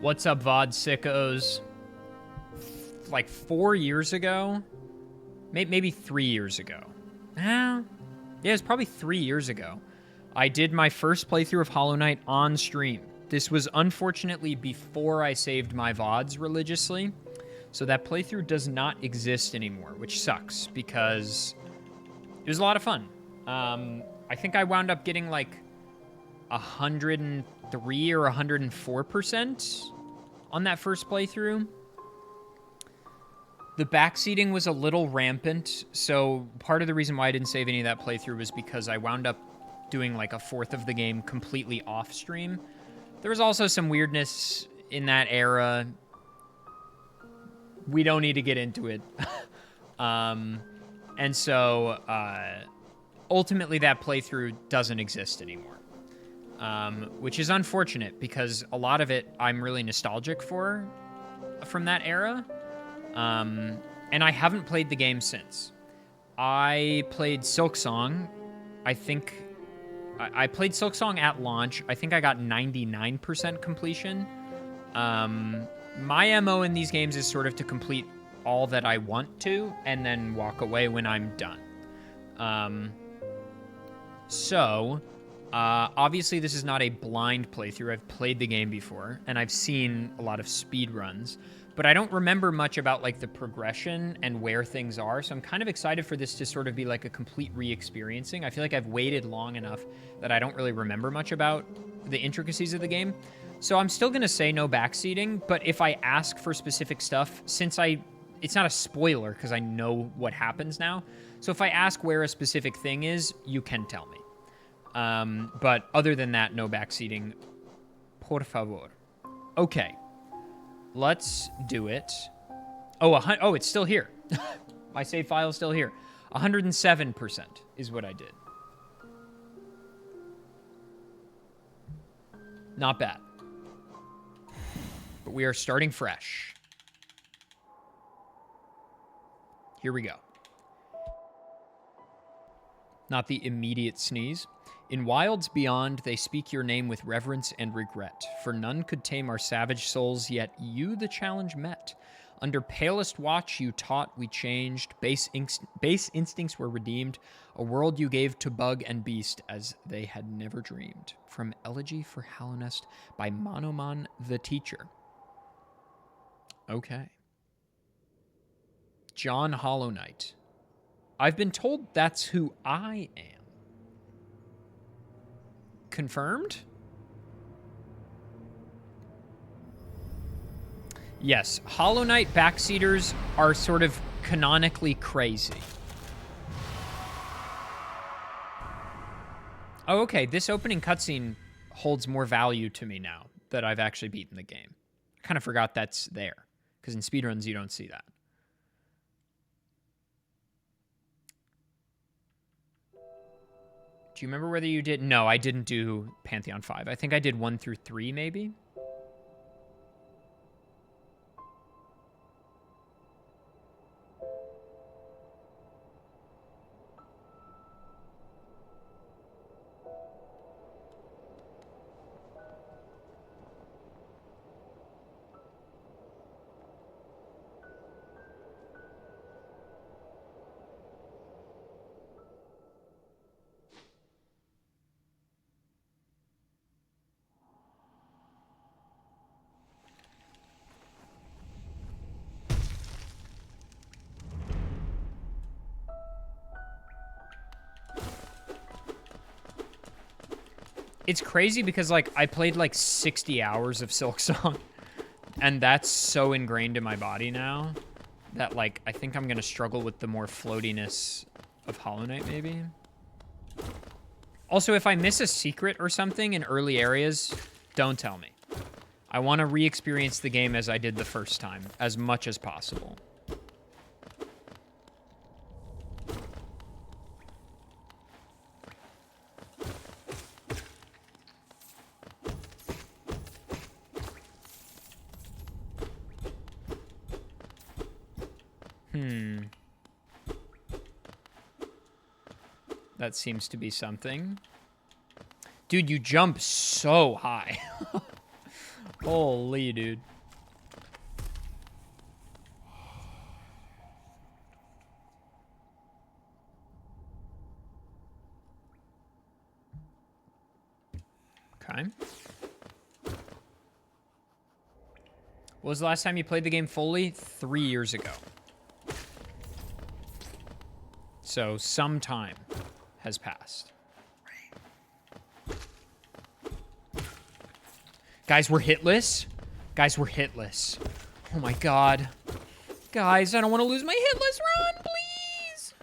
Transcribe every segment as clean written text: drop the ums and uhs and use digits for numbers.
What's up, VOD sickos? Like 4 years ago? Maybe 3 years ago. Yeah, it's probably 3 years ago. I did my first playthrough of Hollow Knight on stream. This was unfortunately before I saved my VODs religiously. So that playthrough does not exist anymore, which sucks because it was a lot of fun. I think I wound up getting like 103 or 104% on that first playthrough. The backseating was a little rampant, so part of the reason why I didn't save any of that playthrough was because I wound up doing like a fourth of the game completely off stream. There was also some weirdness in that era. We don't need to get into it. And so ultimately that playthrough doesn't exist anymore. Which is unfortunate because a lot of it I'm really nostalgic for from that era. And I haven't played the game since. I played Silksong. I think I played Silksong at launch. I think I got 99% completion. My MO in these games is sort of to complete all that I want to and then walk away when I'm done. Obviously this is not a blind playthrough. I've played the game before, and I've seen a lot of speed runs, but I don't remember much about like the progression and where things are, so I'm kind of excited for this to sort of be like a complete re-experiencing. I feel like I've waited long enough that I don't really remember much about the intricacies of the game. So I'm still gonna say no backseating, but if I ask for specific stuff, since it's not a spoiler because I know what happens now, so if I ask where a specific thing is, you can tell me. But other than that, no backseating. Por favor. Okay. Let's do it. Oh, it's still here. My save file is still here. 107% is what I did. Not bad. But we are starting fresh. Here we go. Not the immediate sneeze. In wilds beyond, they speak your name with reverence and regret, for none could tame our savage souls, yet you the challenge met. Under palest watch you taught we changed, base instincts were redeemed, a world you gave to bug and beast as they had never dreamed. From Elegy for Halonest by Monomon the Teacher. Okay. John Hollow Knight. I've been told that's who I am. Confirmed? Yes, Hollow Knight backseaters are sort of canonically crazy. Oh, okay, this opening cutscene holds more value to me now that I've actually beaten the game. I kind of forgot that's there, because in speedruns you don't see that. Do you remember whether you did? No, I didn't do Pantheon 5. I think I did 1 through 3, maybe? It's crazy because, like, I played, like, 60 hours of Silksong, and that's so ingrained in my body now that, like, I think I'm gonna struggle with the more floatiness of Hollow Knight, maybe. Also, if I miss a secret or something in early areas, don't tell me. I want to re-experience the game as I did the first time, as much as possible. That seems to be something. Dude, you jump so high. Holy, dude. Okay. What was the last time you played the game fully? 3 years ago. So some time has passed. Guys, we're hitless. Guys, we're hitless. Oh my god. Guys, I don't want to lose my hitless run, please.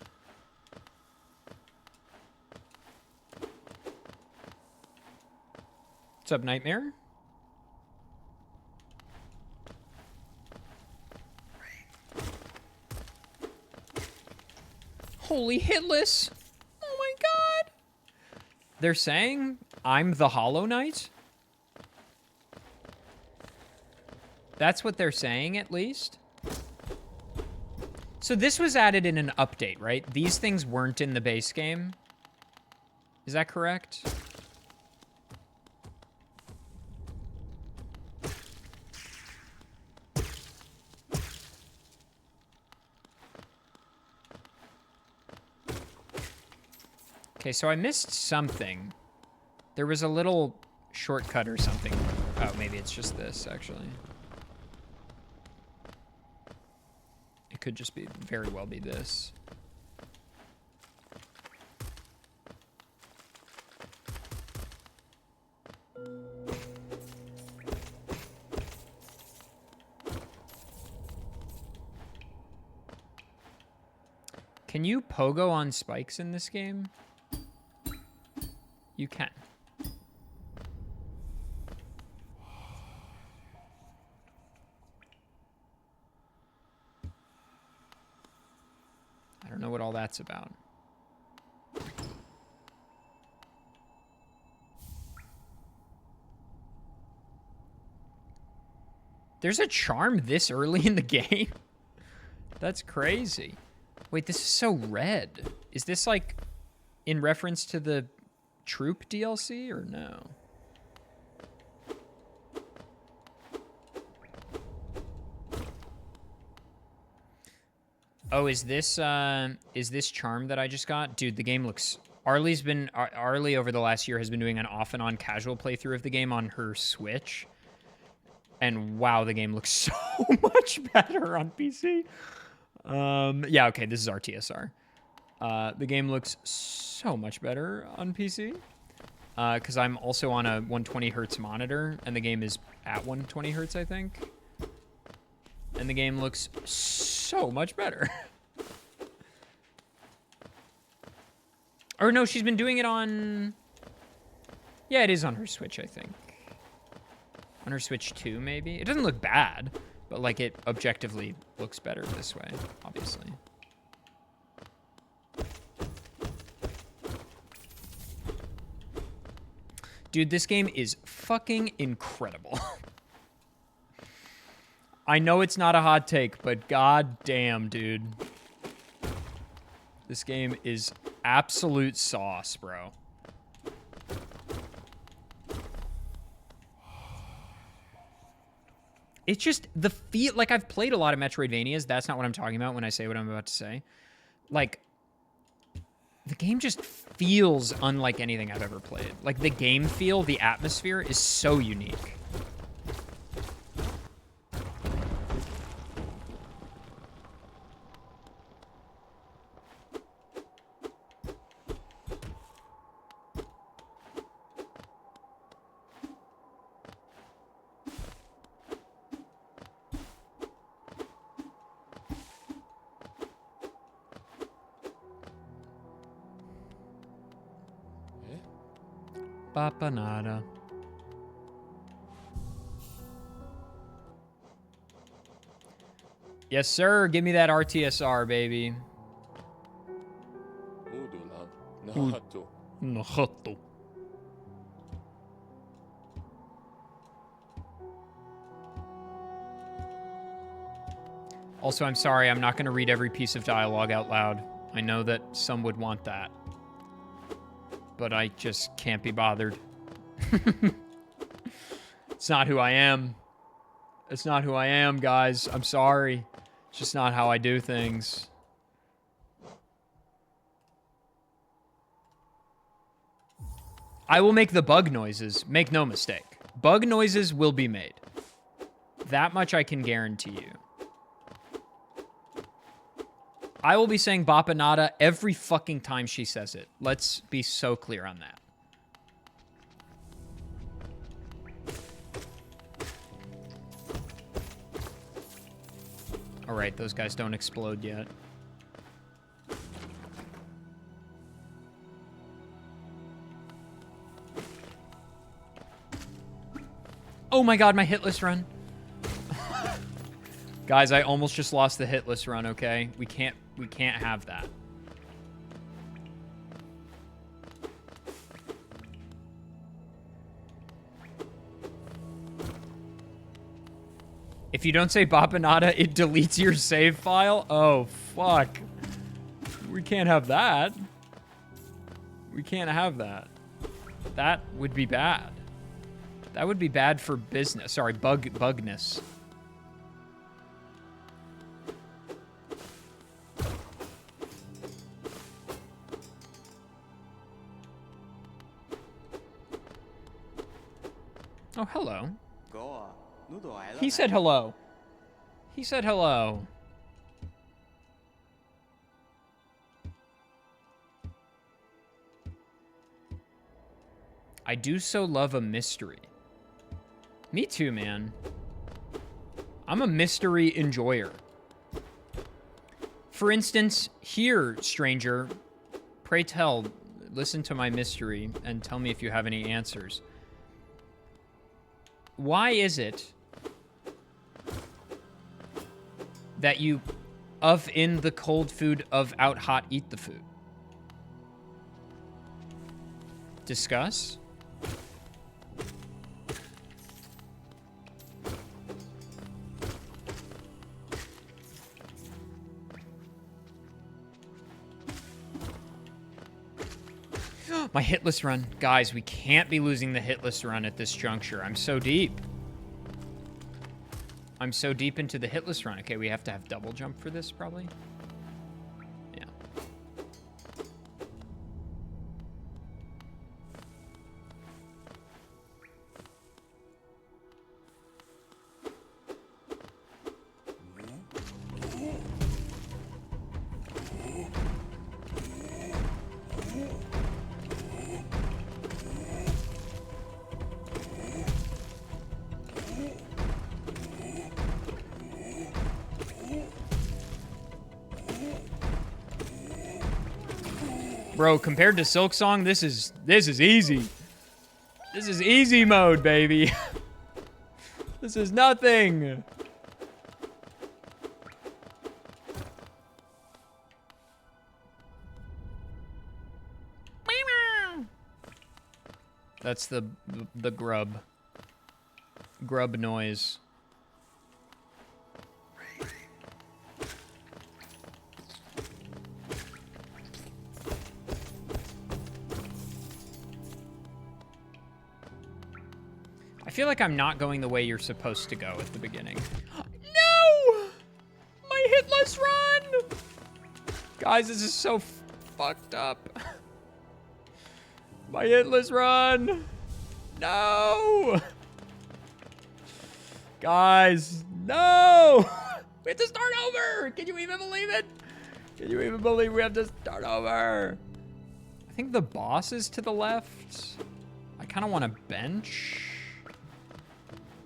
What's up, Nightmare? Holy hitless. Oh my god. They're saying I'm the Hollow Knight? That's what they're saying, at least. So this was added in an update, right? These things weren't in the base game. Is that correct? Okay, so I missed something. There was a little shortcut or something. Oh, maybe it's just this, actually. It could just be, very well be this. Can you pogo on spikes in this game? You can. I don't know what all that's about. There's a charm this early in the game? That's crazy. Wait, this is so red. Is this like in reference to the Troop DLC or no? Oh, is this charm that I just got? Dude, the game looks... Arlie over the last year has been doing an off and on casual playthrough of the game on her Switch. And wow, the game looks so much better on PC. Yeah, okay, this is RTSR. The game looks so much better on PC. Because I'm also on a 120 hertz monitor, and the game is at 120 hertz, I think. And the game looks so much better. Or no, she's been doing it on... Yeah, it is on her Switch, I think. On her Switch 2, maybe? It doesn't look bad, but like it objectively looks better this way, obviously. Dude, this game is fucking incredible. I know it's not a hot take, but god damn, dude. This game is absolute sauce, bro. It's just the feel, like I've played a lot of Metroidvanias. That's not what I'm talking about when I say what I'm about to say. Like, the game just feels unlike anything I've ever played. Like, the game feel, the atmosphere is so unique. Papanada. Yes, sir. Give me that RTSR, baby. Nahato. Also, I'm sorry. I'm not going to read every piece of dialogue out loud. I know that some would want that. But I just can't be bothered. It's not who I am. It's not who I am, guys. I'm sorry. It's just not how I do things. I will make the bug noises. Make no mistake. Bug noises will be made. That much I can guarantee you. I will be saying Bapanada every fucking time she says it. Let's be so clear on that. All right, those guys don't explode yet. Oh my god, my hit list run. Guys, I almost just lost the hit list run, okay? We can't have that. If you don't say Bapanada, it deletes your save file? Oh, fuck. We can't have that. We can't have that. That would be bad. That would be bad for business. Sorry, bugness. Oh, hello. He said hello. He said hello. I do so love a mystery. Me too, man. I'm a mystery enjoyer. For instance, here, stranger, pray tell, listen to my mystery and tell me if you have any answers. Why is it that you of in the cold food, of out hot eat the food? Discuss? My hitless run. Guys, we can't be losing the hitless run at this juncture. I'm so deep. I'm so deep into the hitless run. Okay, we have to have double jump for this, probably. Yeah. Bro, compared to Silk Song, this is easy. This is easy mode, baby. This is nothing. That's the grub noise. I feel like I'm not going the way you're supposed to go at the beginning. No! My hitless run! Guys, this is so fucked up. My hitless run! No! Guys, no! We have to start over! Can you even believe it? Can you even believe we have to start over? I think the boss is to the left. I kind of want a bench.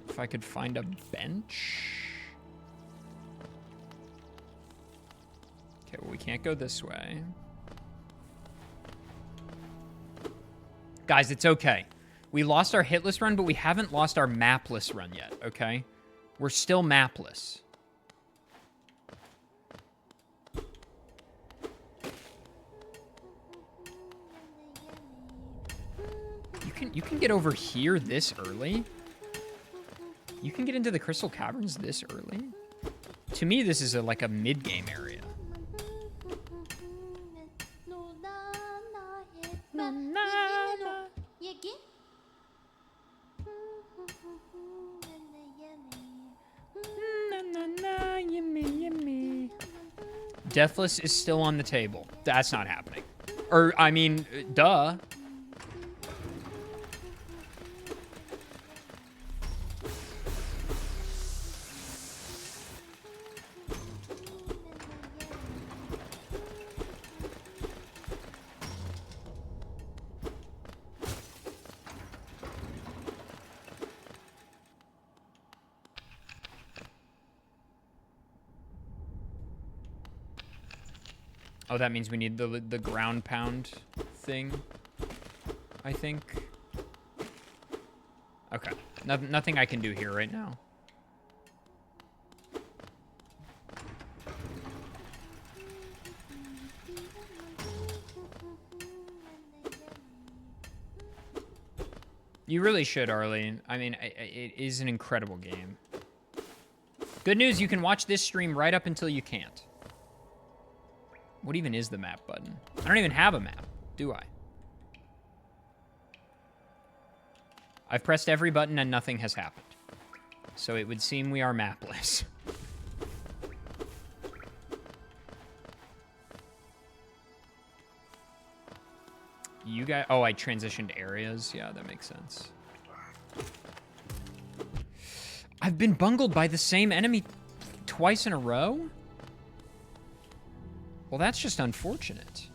If I could find a bench. Okay, well, we can't go this way. Guys, it's okay. We lost our hitless run, but we haven't lost our mapless run yet, okay? We're still mapless. You can get over here this early? You can get into the Crystal Caverns this early? To me, this is like a mid-game area. Deathless is still on the table. That's not happening. Or, I mean, duh. Oh, that means we need the ground pound thing, I think. Okay. Nothing I can do here right now. You really should, Arlene. I mean, it is an incredible game. Good news, you can watch this stream right up until you can't. What even is the map button? I don't even have a map, do I? I've pressed every button and nothing has happened. So it would seem we are mapless. You guys... Oh, I transitioned areas. Yeah, that makes sense. I've been bungled by the same enemy twice in a row? Well, that's just unfortunate.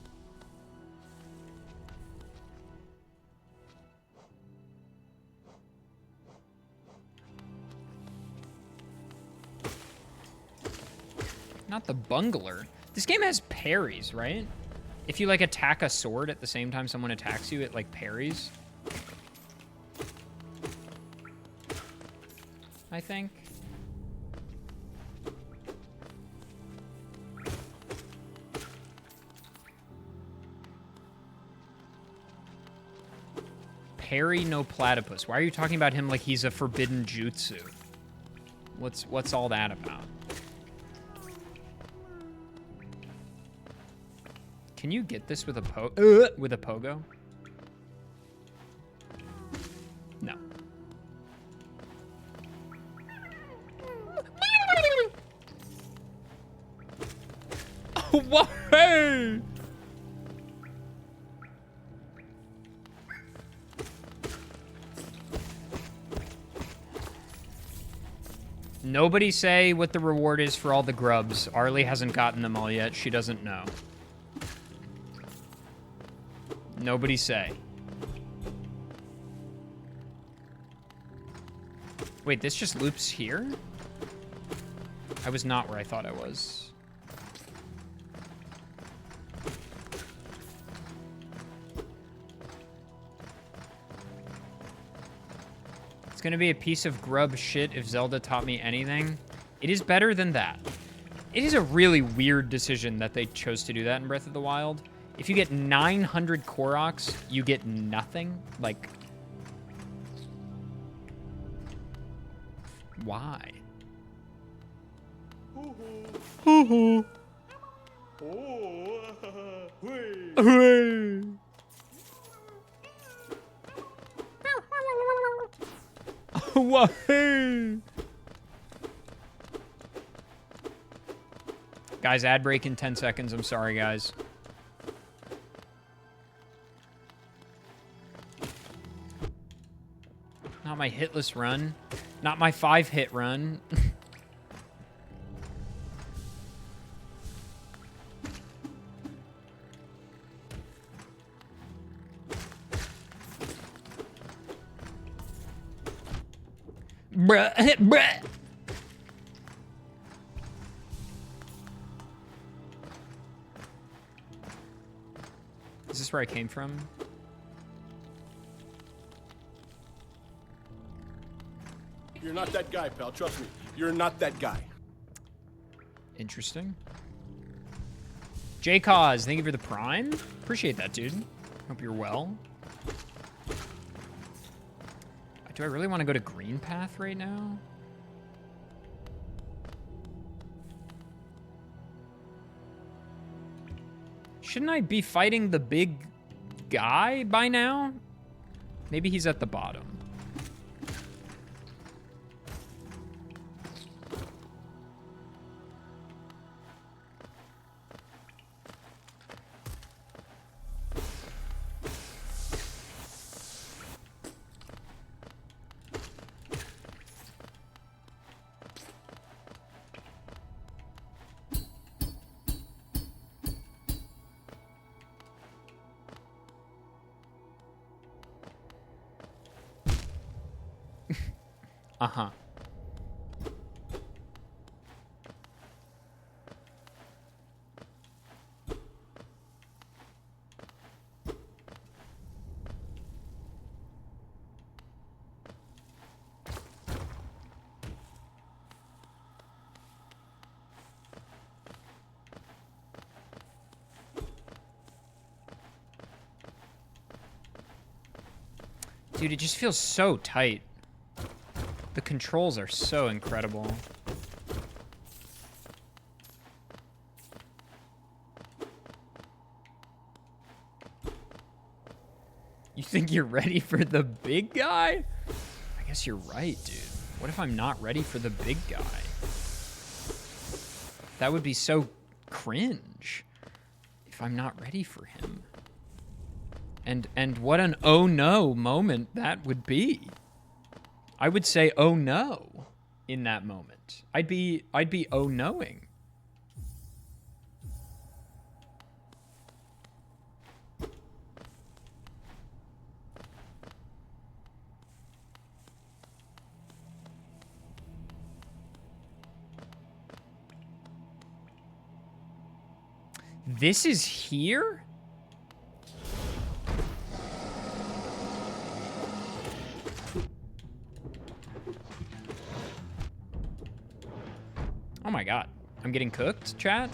Not the bungler. This game has parries, right? If you, like, attack a sword at the same time someone attacks you, it, like, parries. I think. Parry no platypus. Why are you talking about him like he's a forbidden jutsu? What's all that about? Can you get this with a pogo? No. Oh, what? Hey! Nobody say what the reward is for all the grubs. Arlie hasn't gotten them all yet. She doesn't know. Nobody say. Wait, this just loops here? I was not where I thought I was. It's gonna be a piece of grub shit if Zelda taught me anything. It is better than that. It is a really weird decision that they chose to do that in Breath of the Wild. If you get 900 Koroks, you get nothing? Like... Why? Guys, ad break in 10 seconds. I'm sorry, guys. Not my hitless run. Not my 5-hit run. Bruh, bruh. Is this where I came from? You're not that guy, pal. Trust me. You're not that guy. Interesting. J-Cause, thank you for the prime. Appreciate that, dude. Hope you're well. Do I really want to go to Green Path right now? Shouldn't I be fighting the big guy by now? Maybe he's at the bottom. Uh-huh. Dude, it just feels so tight. The controls are so incredible. You think you're ready for the big guy? I guess you're right, dude. What if I'm not ready for the big guy? That would be so cringe if I'm not ready for him. And what an oh no moment that would be. I would say oh no in that moment. I'd be oh knowing. This is here? Oh my god. I'm getting cooked, chat?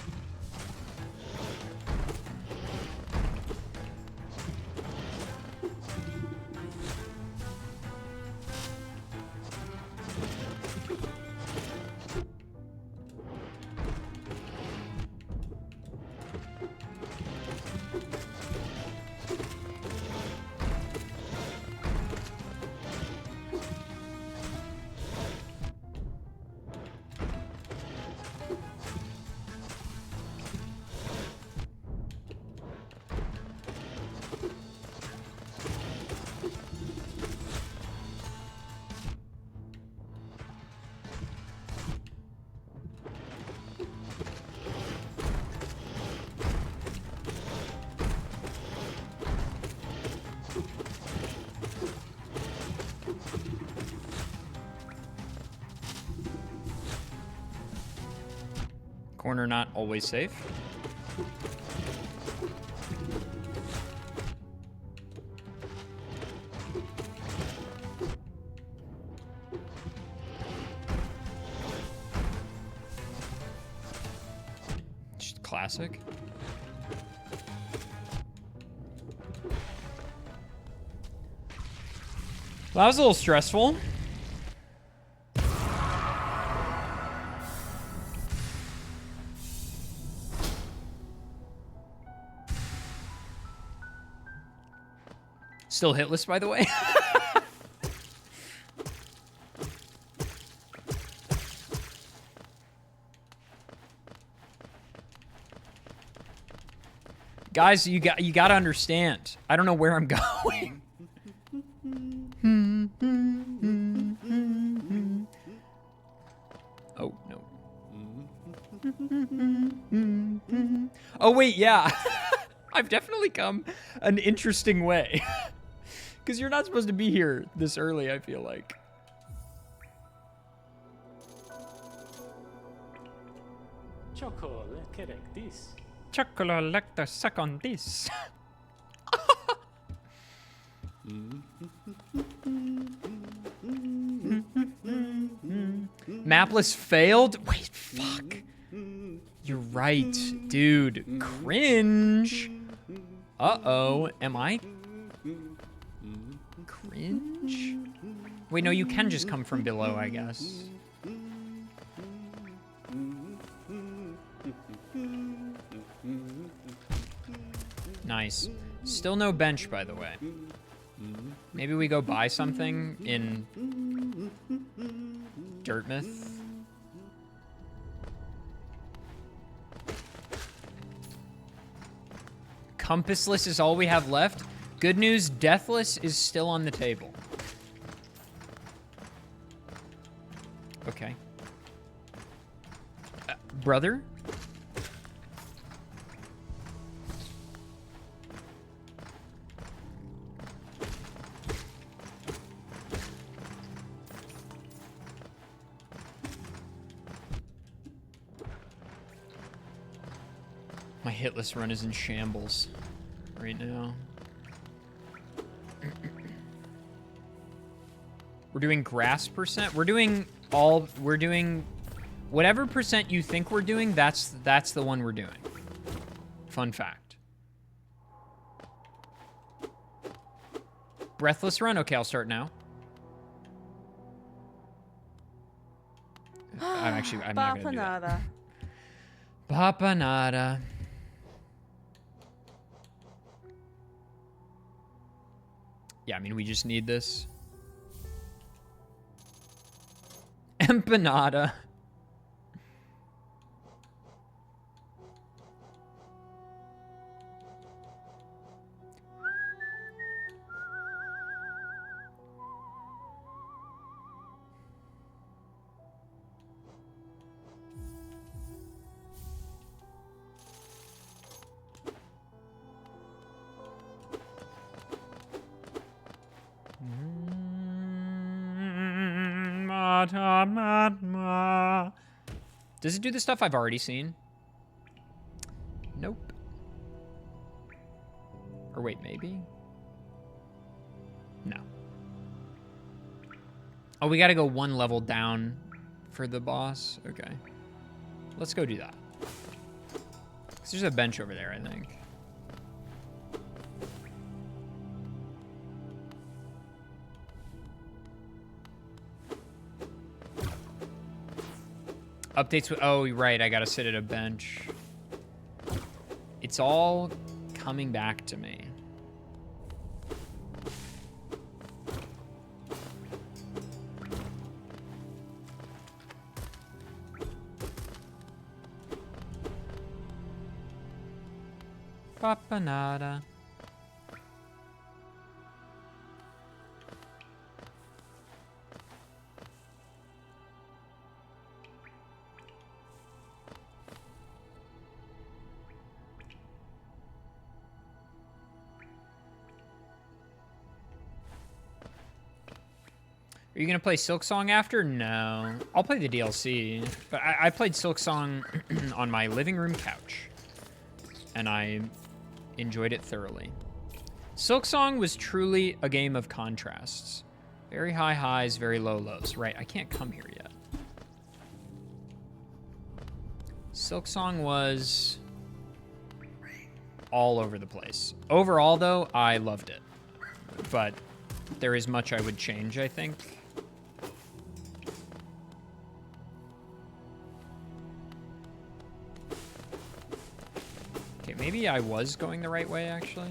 Corner not always safe. Just classic. Well, that was a little stressful. Still hitless, by the way. Guys, you got to understand. I don't know where I'm going. Oh, no. Oh, wait, yeah. I've definitely come an interesting way. Because you're not supposed to be here this early, I feel like. Choco, correct this. Chocolate like the suck on this. Mapless failed? Wait, fuck. You're right, dude. Cringe. Uh-oh. Am I cringe? Wait, no, you can just come from below, I guess. Nice. Still no bench, by the way. Maybe we go buy something in Dirtmouth. Compassless is all we have left. Good news, Deathless is still on the table. Okay. Brother? My hitless run is in shambles right now. We're doing grass percent. We're doing whatever percent you think we're doing, that's the one we're doing. Fun fact. Breathless run. Okay, I'll start now. I'm not gonna do that. Papanada. Yeah, I mean, we just need this. Empanada. Does it do the stuff I've already seen? Nope. Or wait, maybe? No. Oh, we gotta go one level down for the boss? Okay. Let's go do that. 'Cause there's a bench over there, I think. Updates with, oh, right, I gotta sit at a bench. It's all coming back to me. Papanada. Are you gonna play Silk Song after? No. I'll play the DLC. But I played Silk Song on my living room couch. And I enjoyed it thoroughly. Silk Song was truly a game of contrasts. Very high highs, very low lows. Right, I can't come here yet. Silk Song was all over the place. Overall, though, I loved it. But there is much I would change, I think. Okay, maybe I was going the right way, actually.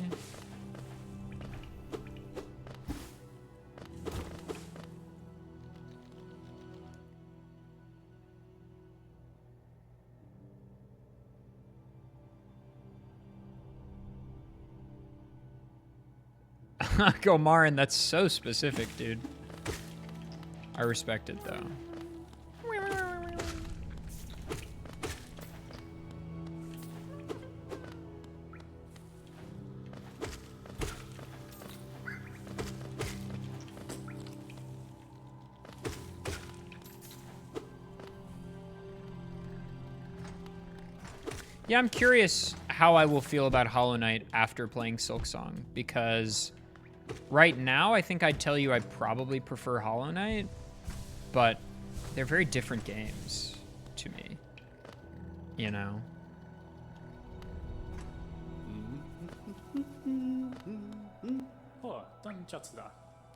Go Marin, that's so specific, dude. I respect it, though. Yeah, I'm curious how I will feel about Hollow Knight after playing Silk Song, because right now I think I'd tell you I probably prefer Hollow Knight, but they're very different games to me, you know? Oh, Donchatsu da.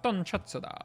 Donchatsu da.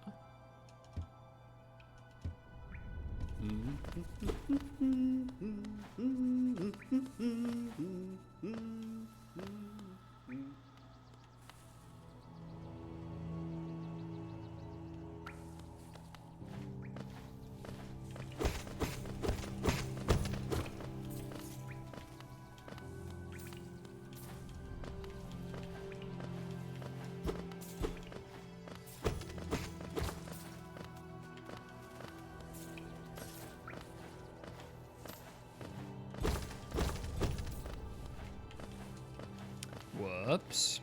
Whoops.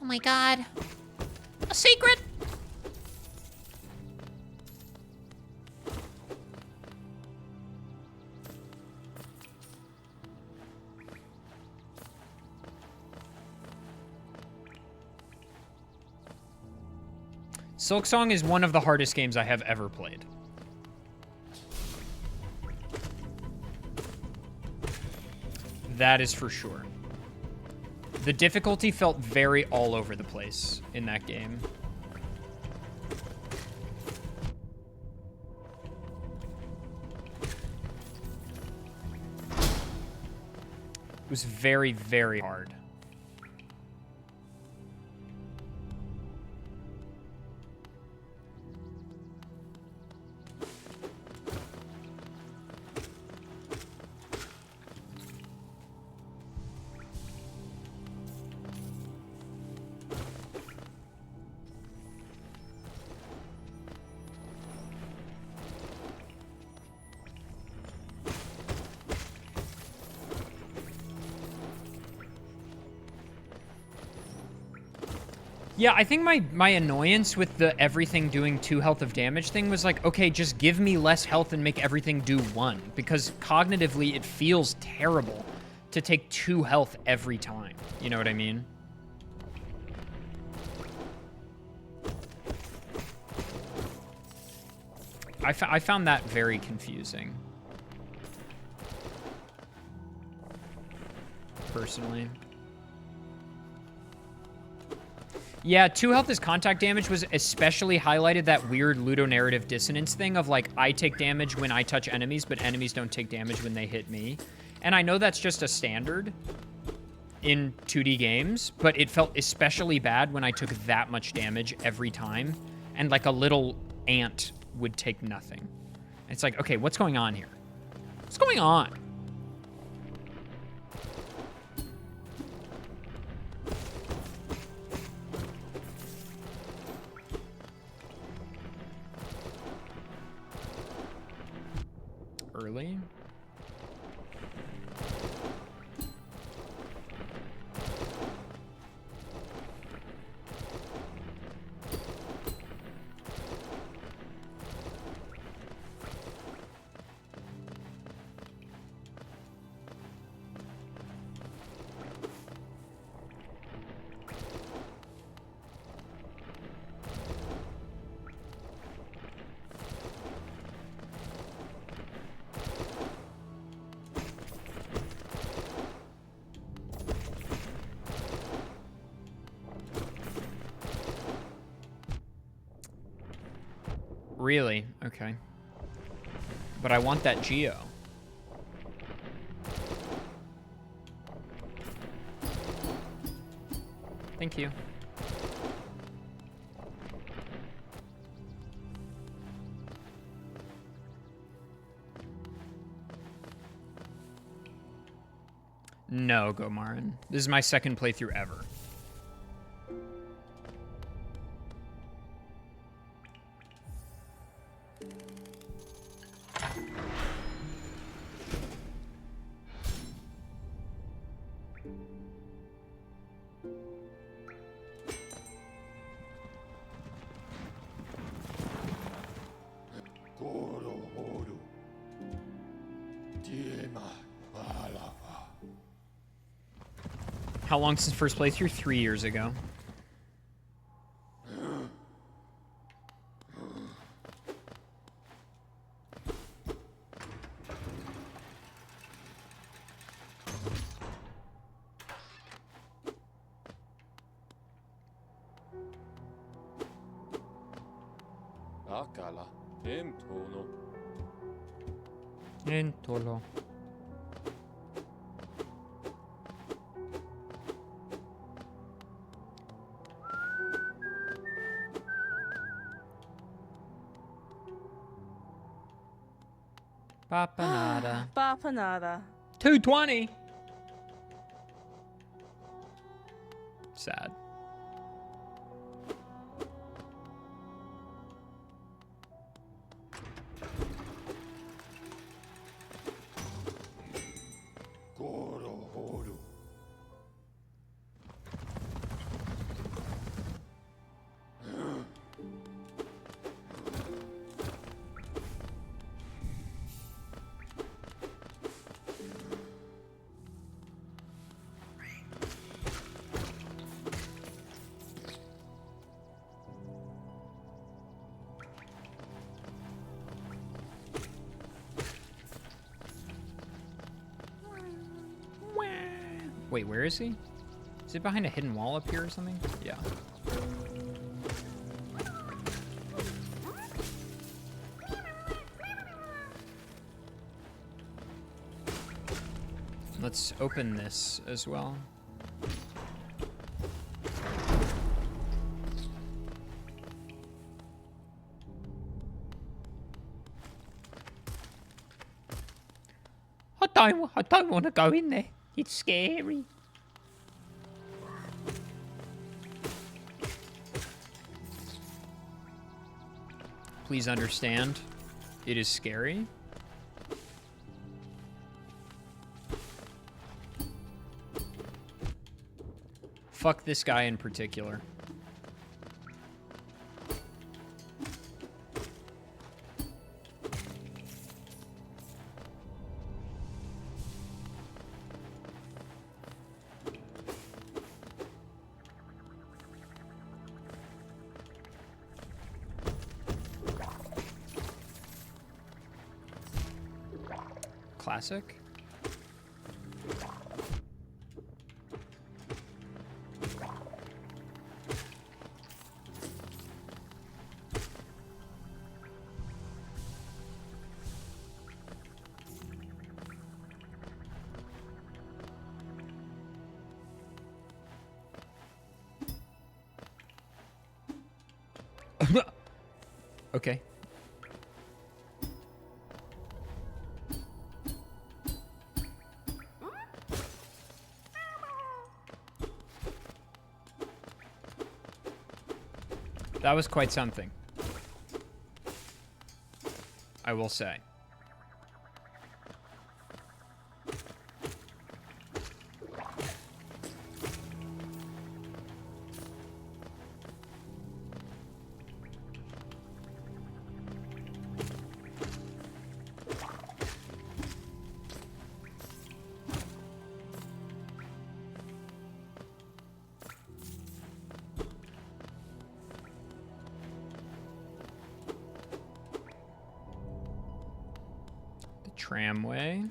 Oh my god. A secret! Silksong is one of the hardest games I have ever played. That is for sure. The difficulty felt very all over the place in that game. It was very, very hard. Yeah, I think my annoyance with the everything doing 2 health of damage thing was like, okay, just give me less health and make everything do 1. Because cognitively, it feels terrible to take 2 health every time. You know what I mean? I found that very confusing. Personally. Yeah, 2 health as contact damage was especially highlighted that weird ludonarrative dissonance thing of like, I take damage when I touch enemies, but enemies don't take damage when they hit me. And I know that's just a standard in 2D games, but it felt especially bad when I took that much damage every time, and like a little ant would take nothing. It's like, okay, what's going on here? What's going on? Early. Really? Okay. But I want that Geo. Thank you. No, Gomarin. This is my second playthrough ever. How long since first playthrough? 3 years ago. Akala, Emtono. Entolo. Papanada. Bapanada. 220. Sad. Wait, where is he? Is it behind a hidden wall up here or something? Yeah. Let's open this as well. I don't want to go in there. It's scary. Please understand, it is scary. Fuck this guy in particular. Classic. Okay. That was quite something, I will say. Tramway.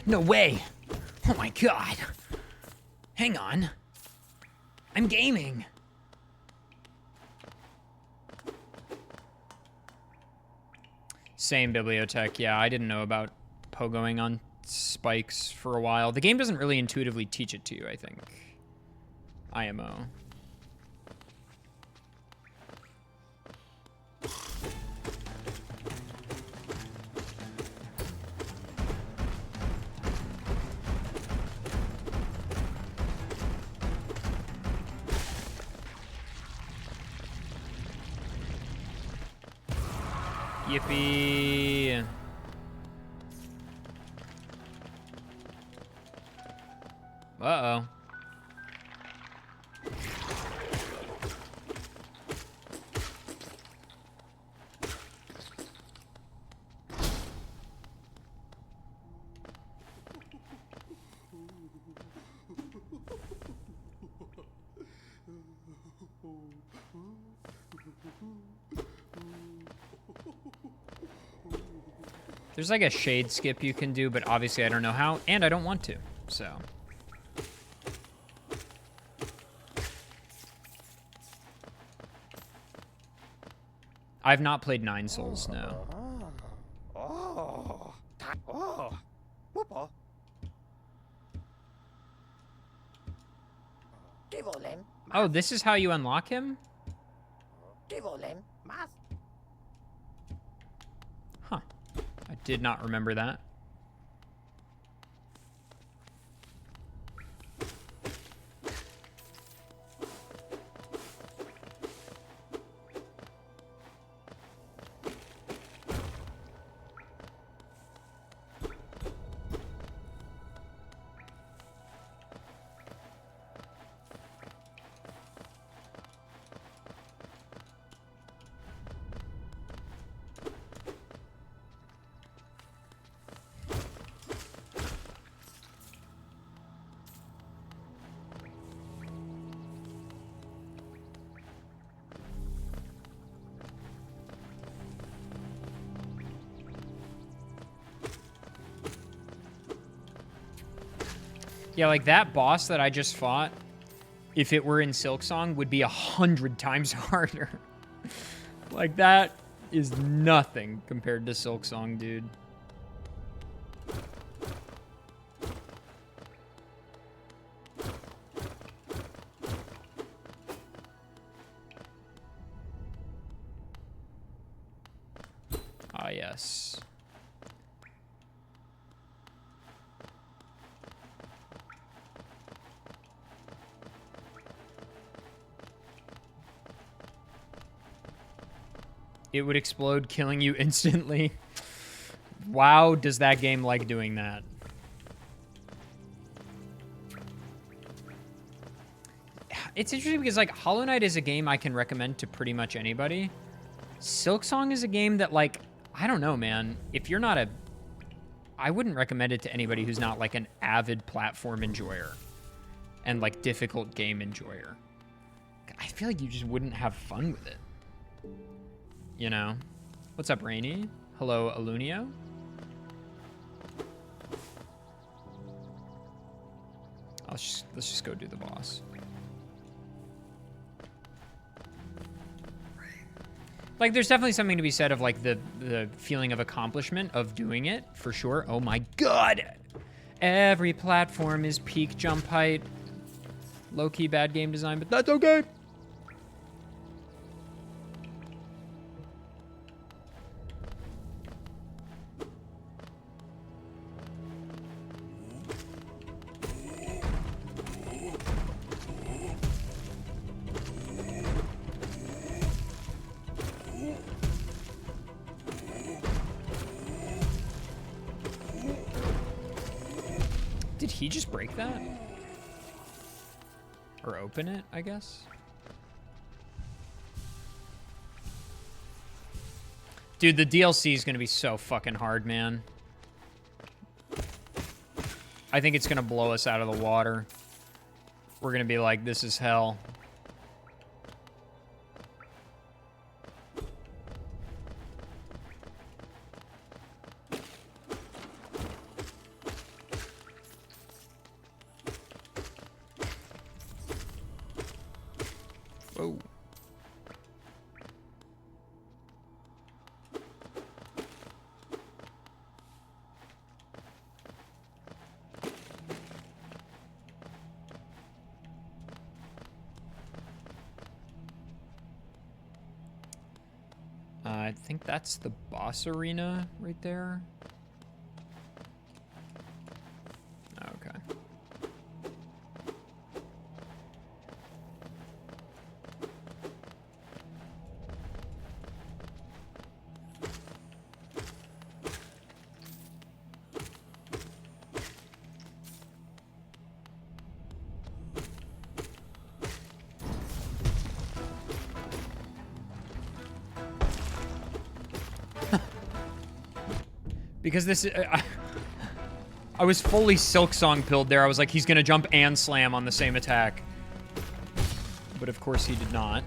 No way! Oh my god! Hang on. I'm gaming. Same bibliotech. Yeah, I didn't know about pogoing on spikes for a while. The game doesn't really intuitively teach it to you, I think. IMO. Yippee. Uh-oh. There's like a shade skip you can do, but obviously I don't know how, and I don't want to, so. I've not played Nine Souls, no. Oh, this is how you unlock him? Huh. I did not remember that. Yeah, like that boss that I just fought, if it were in Silksong, would be 100 times harder. Like, that is nothing compared to Silksong, dude. Ah, yes. It would explode, killing you instantly. Wow, does that game like doing that? It's interesting because, like, Hollow Knight is a game I can recommend to pretty much anybody. Silksong is a game that, like, I don't know, man. If you're not a... I wouldn't recommend it to anybody who's not, like, an avid platform enjoyer and, like, difficult game enjoyer. I feel like you just wouldn't have fun with it. You know? What's up, Rainy? Hello, Alunio? Let's just go do the boss. Like, there's definitely something to be said of, like, the feeling of accomplishment of doing it, for sure. Oh my god! Every platform is peak jump height. Low-key bad game design, but that's okay! Did he just break that? Or open it, I guess? Dude, the DLC is going to be so fucking hard, man. I think it's going to blow us out of the water. We're going to be like, this is hell. Whoa. I think that's the boss arena right there. Okay. Because this... I was fully Silksong pilled there. I was like, he's gonna jump and slam on the same attack. But of course he did not.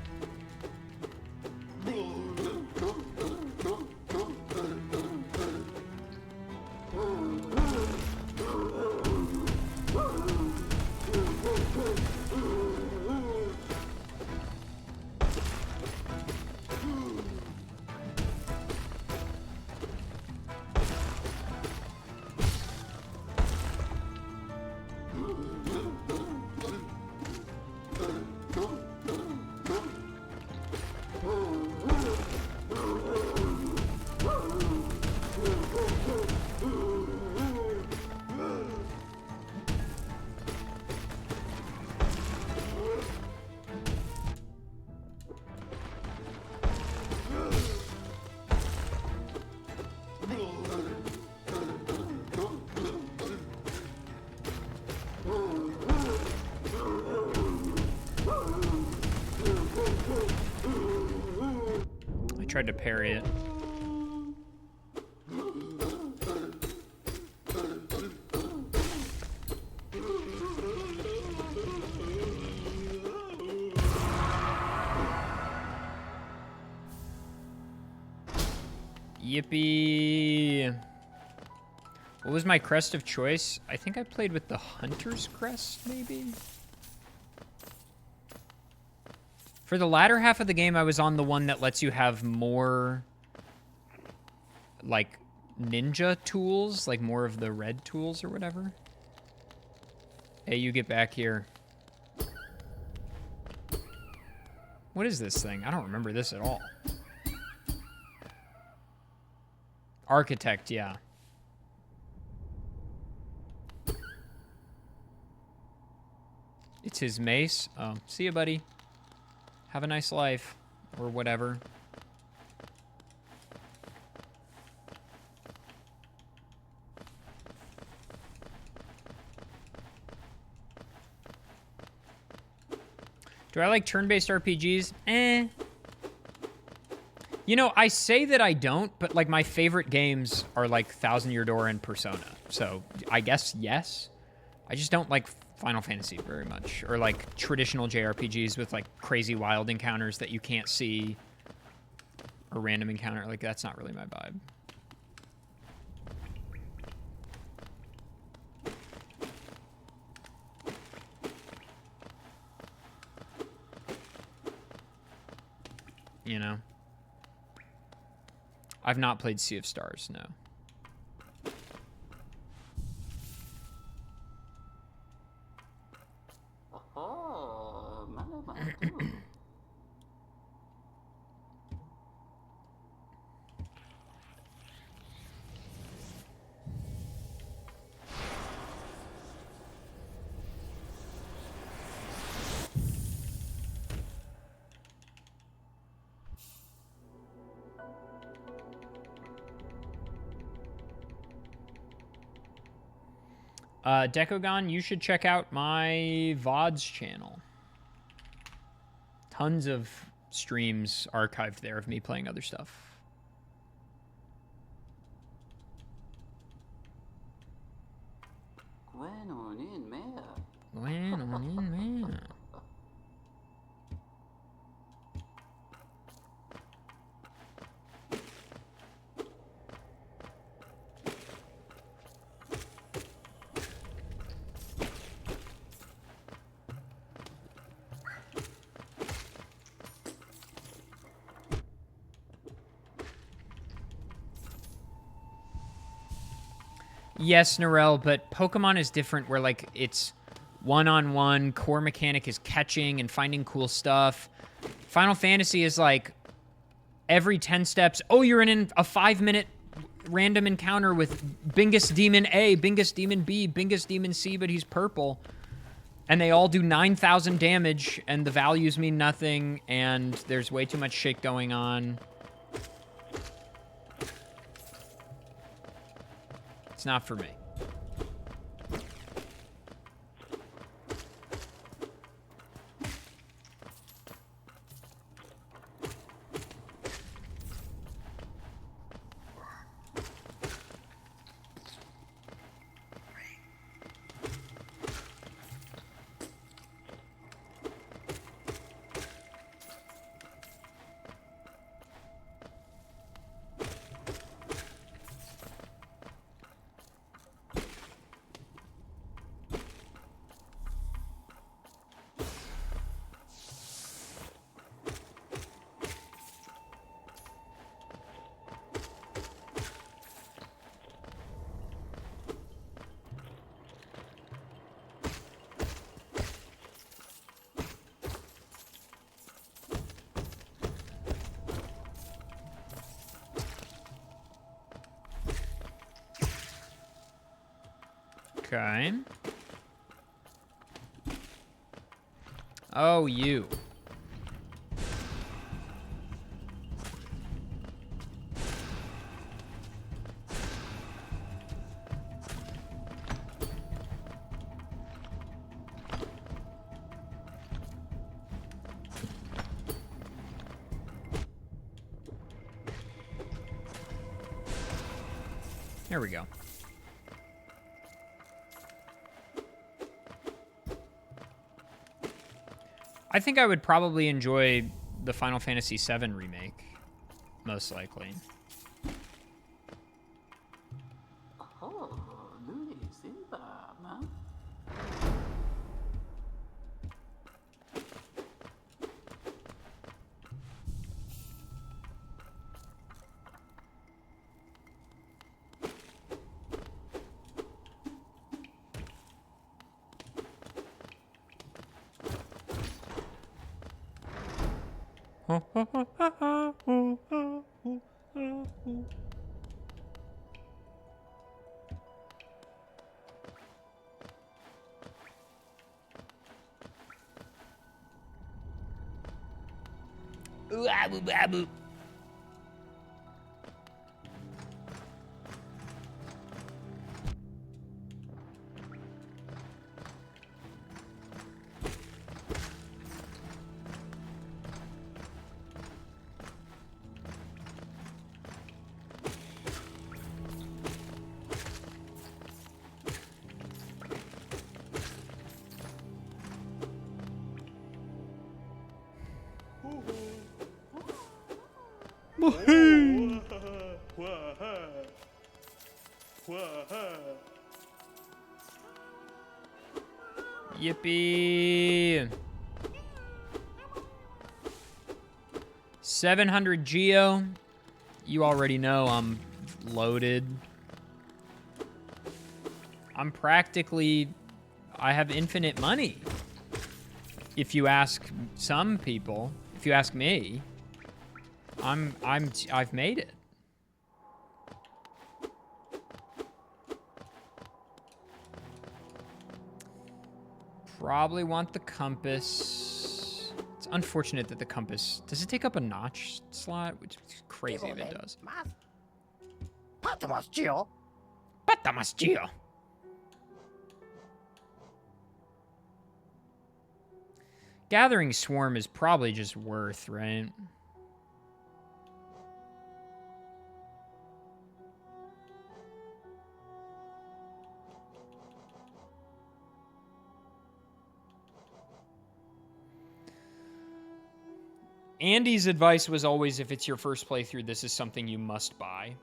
Tried to parry it. Yippee. What was my crest of choice? I think I played with the Hunter's Crest, maybe? For the latter half of the game, I was on the one that lets you have more, like, ninja tools, like more of the red tools or whatever. Hey, you get back here. What is this thing? I don't remember this at all. Architect, yeah. It's his mace. Oh, see ya, buddy. Have a nice life. Or whatever. Do I like turn-based RPGs? Eh. You know, I say that I don't, but like my favorite games are like Thousand Year Door and Persona. So I guess yes. I just don't like Final Fantasy very much. Or like traditional JRPGs with like crazy wild encounters that you can't see. Or random encounter. Like that's not really my vibe. You know? I've not played Sea of Stars, no. Decogon, you should check out my VODs channel. Tons of streams archived there of me playing other stuff. Yes, Narelle, but Pokemon is different where, like, it's one-on-one. Core mechanic is catching and finding cool stuff. Final Fantasy is, like, every 10 steps, oh, you're in a 5-minute random encounter with Bingus Demon A, Bingus Demon B, Bingus Demon C, but he's purple. And they all do 9,000 damage, and the values mean nothing, and there's way too much shit going on. It's not for me. Okay. Oh, you. There we go. I think I would probably enjoy the Final Fantasy VII remake, most likely. Ooh, abu, abu. Yippee! 700 geo. You already know I'm loaded. I'm practically... I have infinite money. If you ask some people, if you ask me, I've made it. Probably want the compass. It's unfortunate that the compass... Does it take up a notch slot? Which is crazy if it does. Patamas, Gio. Patamas, Gio. Gathering Swarm is probably just worth, right? Andy's advice was always, if it's your first playthrough, this is something you must buy.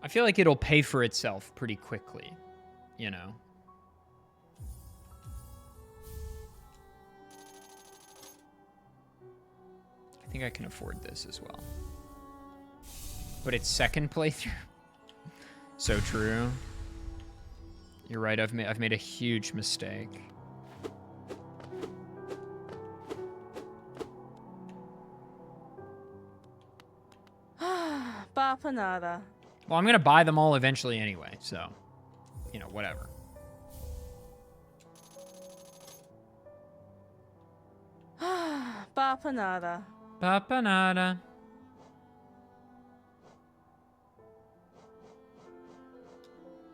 I feel like it'll pay for itself pretty quickly, you know? I think I can afford this as well. But it's second playthrough. So true. You're right, I've made a huge mistake. Bapanada. Well, I'm gonna buy them all eventually anyway, so, you know, whatever. Bapanada. Papanada.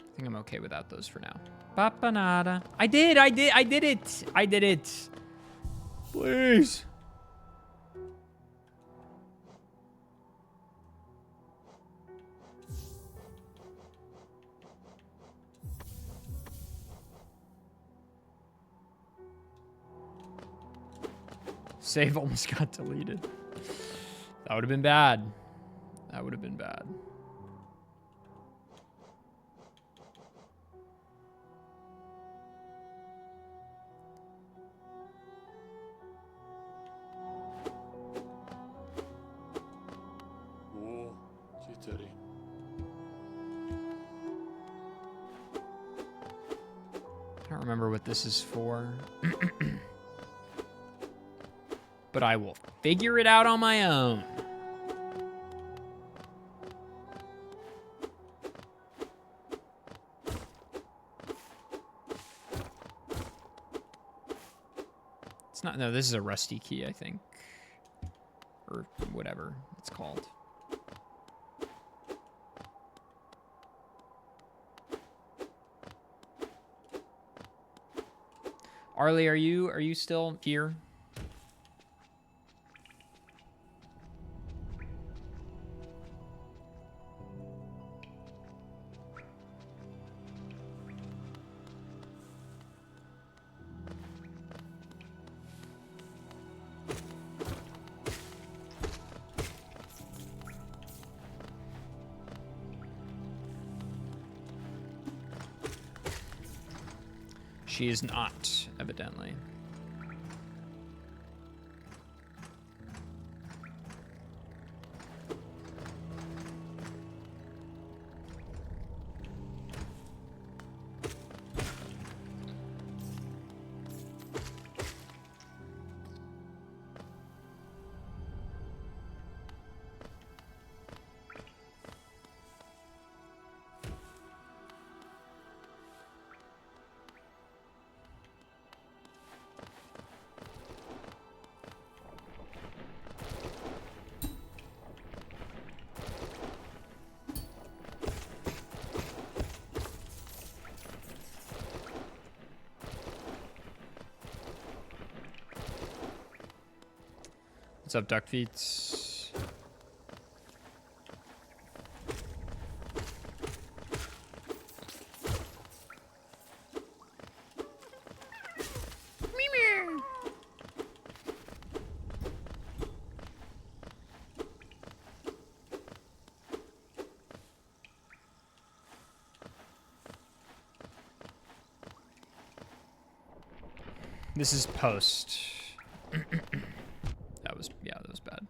I think I'm okay without those for now. Papanada. I did it. Please. Save almost got deleted. That would have been bad. That would have been bad. Oh, jittery. I don't remember what this is for. But I will figure it out on my own. It's not, no, this is a rusty key, I think. Or whatever it's called. Arlie, are you still here? She is not, evidently. What's up, duck feet? This is post. That was bad.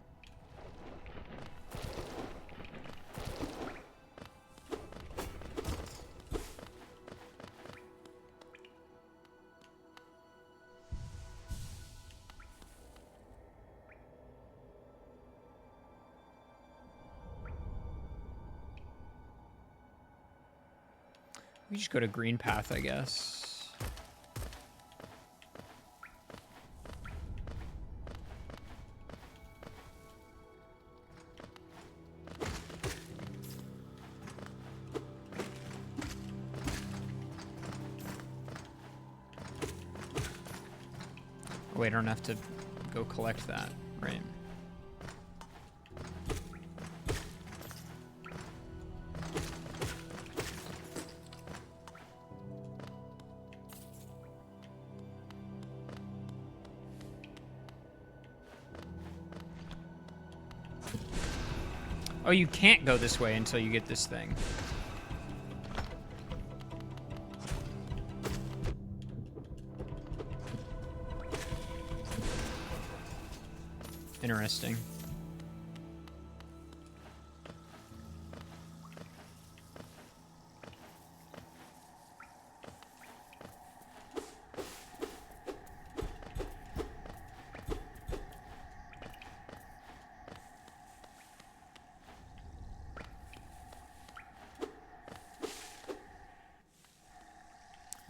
We just go to green path, I guess. Wait, I don't have to go collect that, right? Oh, you can't go this way until you get this thing. Interesting.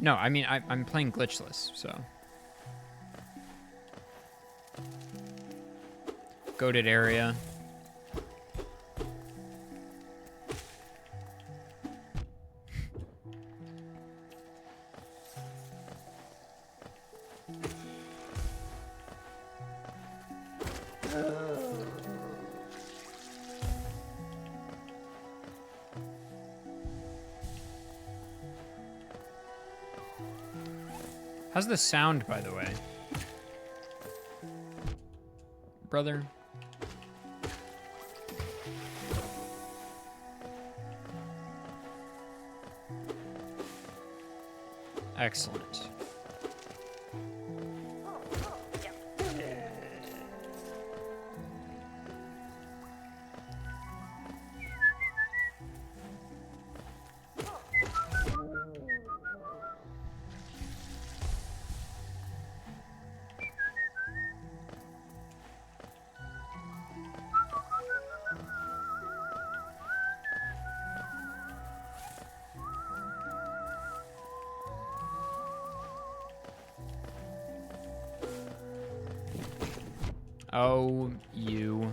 No, I mean, I'm playing glitchless, so. Goated area. How's the sound, by the way? Brother? Excellent. Oh, you.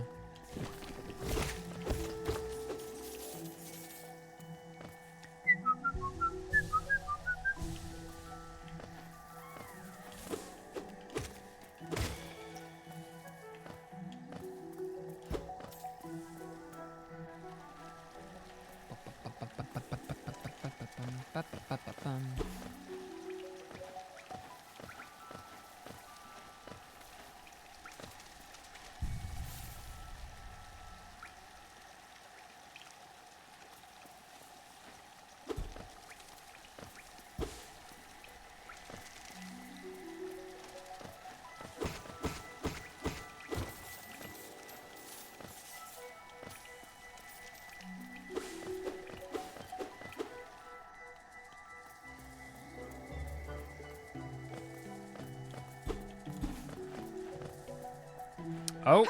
Oh,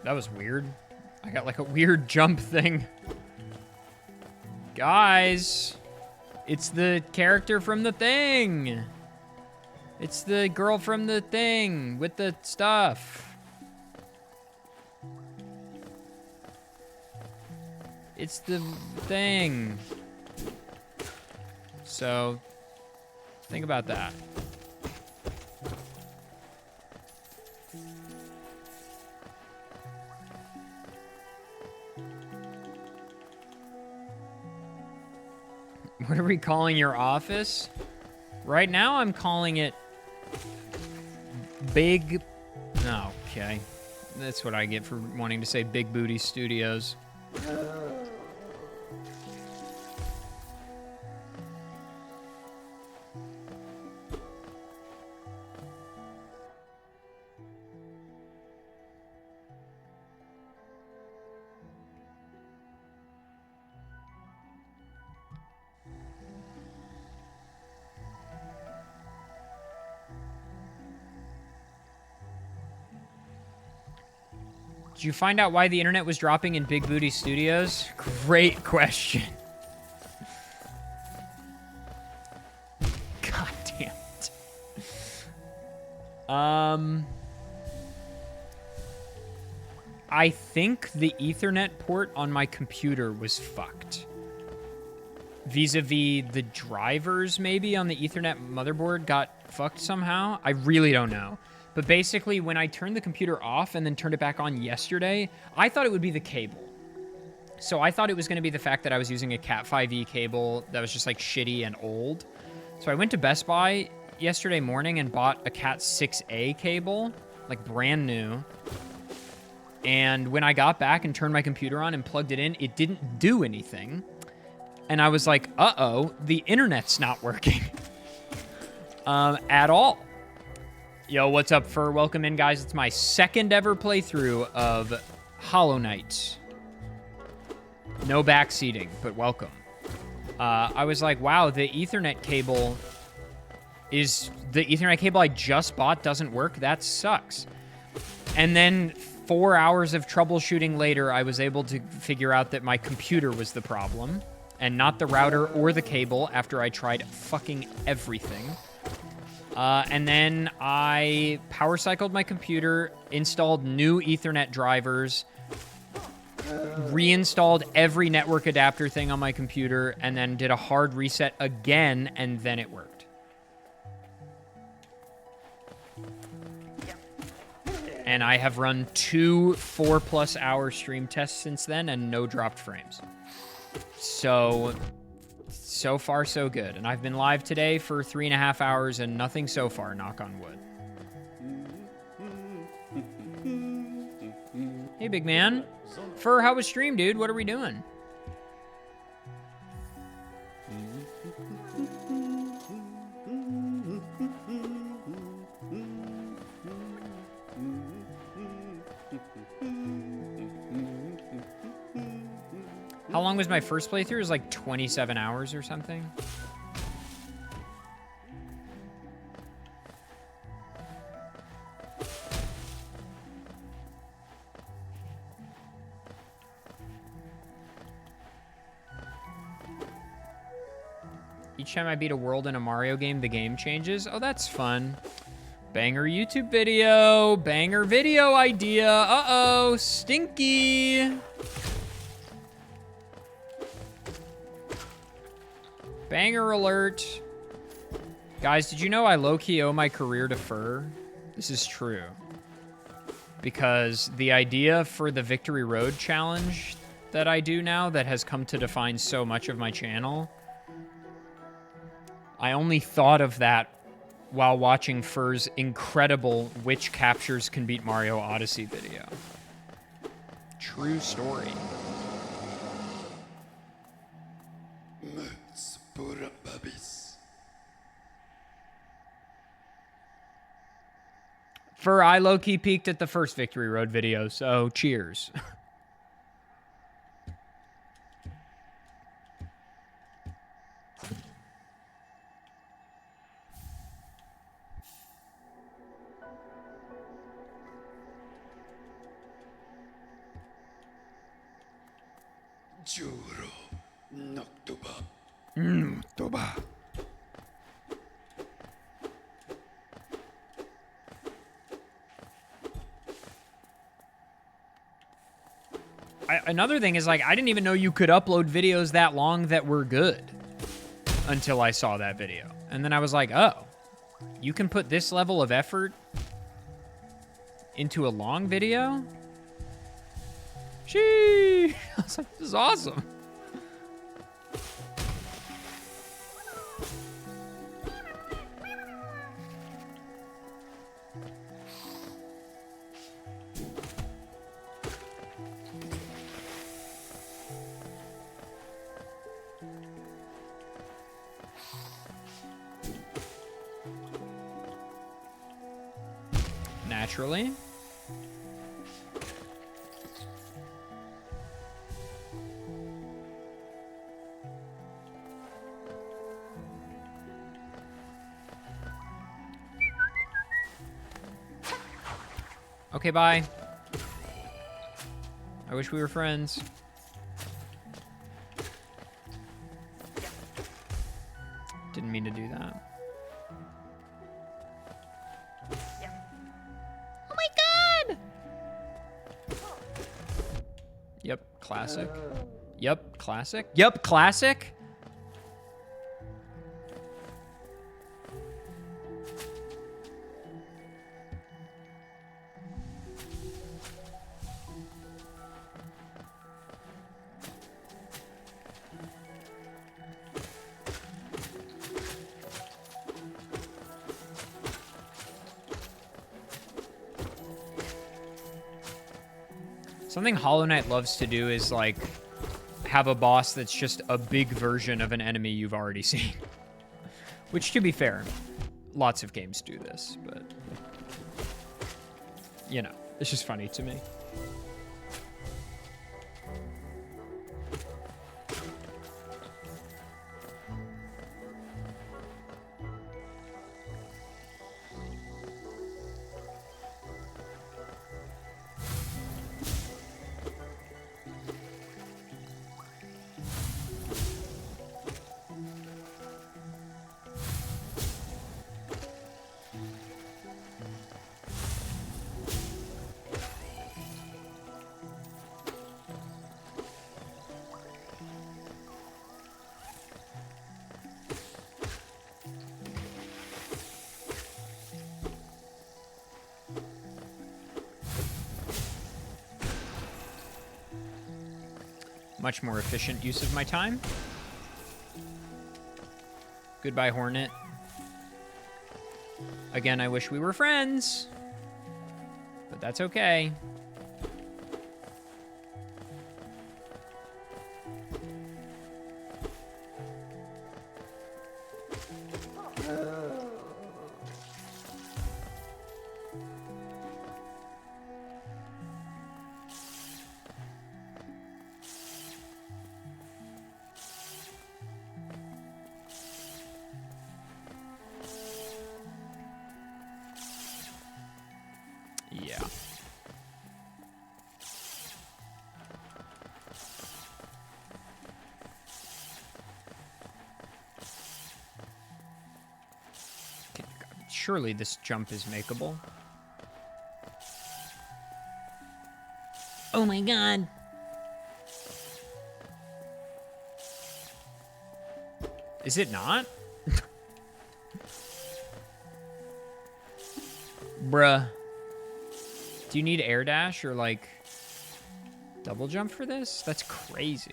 that was weird. I got like a weird jump thing. Guys, it's the character from the thing. It's the girl from the thing with the stuff. It's the thing. So, think about that. What are we calling your office? Right now, I'm calling it Big... Oh, okay. That's what I get for wanting to say Big Booty Studios. Did you find out why the internet was dropping in Big Booty Studios? Great question. God damn it. I think the Ethernet port on my computer was fucked. Vis-a-vis the drivers, maybe, on the Ethernet motherboard got fucked somehow. I really don't know. But basically, when I turned the computer off and then turned it back on yesterday, I thought it would be the cable. So I thought it was going to be the fact that I was using a Cat 5e cable that was just like shitty and old. So I went to Best Buy yesterday morning and bought a Cat 6a cable, like brand new. And when I got back and turned my computer on and plugged it in, it didn't do anything. And I was like, uh-oh, the internet's not working at all. Yo, what's up, Fur? Welcome in, guys. It's my second ever playthrough of Hollow Knight. No backseating, but welcome. I was like, wow, the Ethernet cable I just bought doesn't work. That sucks. And then 4 hours of troubleshooting later, I was able to figure out that my computer was the problem and not the router or the cable after I tried fucking everything. And then I power cycled my computer, installed new Ethernet drivers, reinstalled every network adapter thing on my computer, and then did a hard reset again, and then it worked. And I have run 2 4+ hour stream tests since then, and no dropped frames. So far, so good. And I've been live today for 3.5 hours and nothing so far, knock on wood. Hey, big man. Fur, how was stream, dude? What are we doing? How long was my first playthrough? It was like 27 hours or something. Each time I beat a world in a Mario game, the game changes. Oh, that's fun. Banger YouTube video. Banger video idea. Uh-oh. Stinky. Banger alert. Guys, did you know I low-key owe my career to Fur? This is true. Because the idea for the Victory Road challenge that I do now that has come to define so much of my channel, I only thought of that while watching Fur's incredible Which Captures Can Beat Mario Odyssey video. True story. Fur, I low-key peaked at the first Victory Road video, so cheers. Juro Noctoba. Toba. Another thing is, like, I didn't even know you could upload videos that long that were good until I saw that video. And then I was like, oh, you can put this level of effort into a long video? Sheesh. I was like, this is awesome. Naturally. Okay, bye. I wish we were friends. Didn't mean to do that. Oh my god! Yep, classic. Yep, classic. Yep, classic. Something Hollow Knight loves to do is, like, have a boss that's just a big version of an enemy you've already seen. Which, to be fair, lots of games do this, but, you know, it's just funny to me. Much more efficient use of my time. Goodbye, Hornet. Again, I wish we were friends, but that's okay. Yeah. Surely this jump is makeable. Oh my god. Is it not? Bruh. Do you need air dash or, like, double jump for this? That's crazy.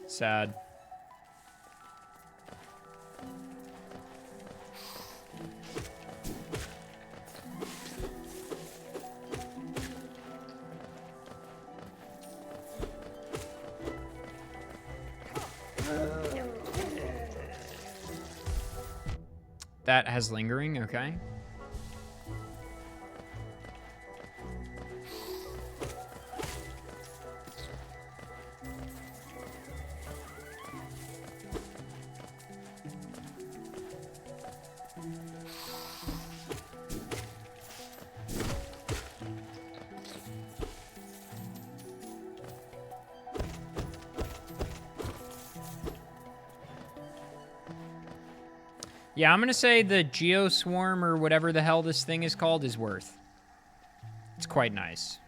Sad. That has lingering, okay. Yeah, I'm gonna say the Geoswarm or whatever the hell this thing is called is worth. It's quite nice.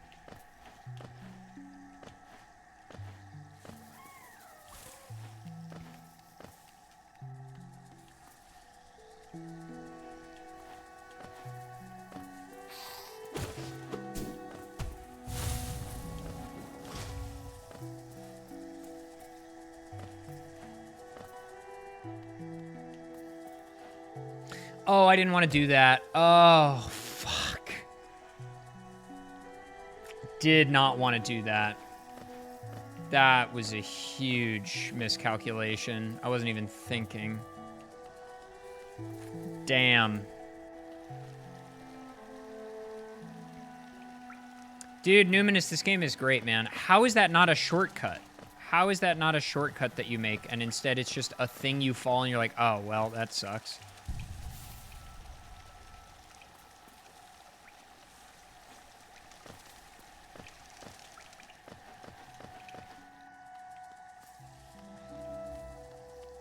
Oh, I didn't want to do that. Oh, fuck. did not want to do that. That was a huge miscalculation. I wasn't even thinking. Damn. Dude, Numinous, this game is great, man. How is that not a shortcut? How is that not a shortcut that you make, and instead it's just a thing you fall and you're like, oh, well, that sucks.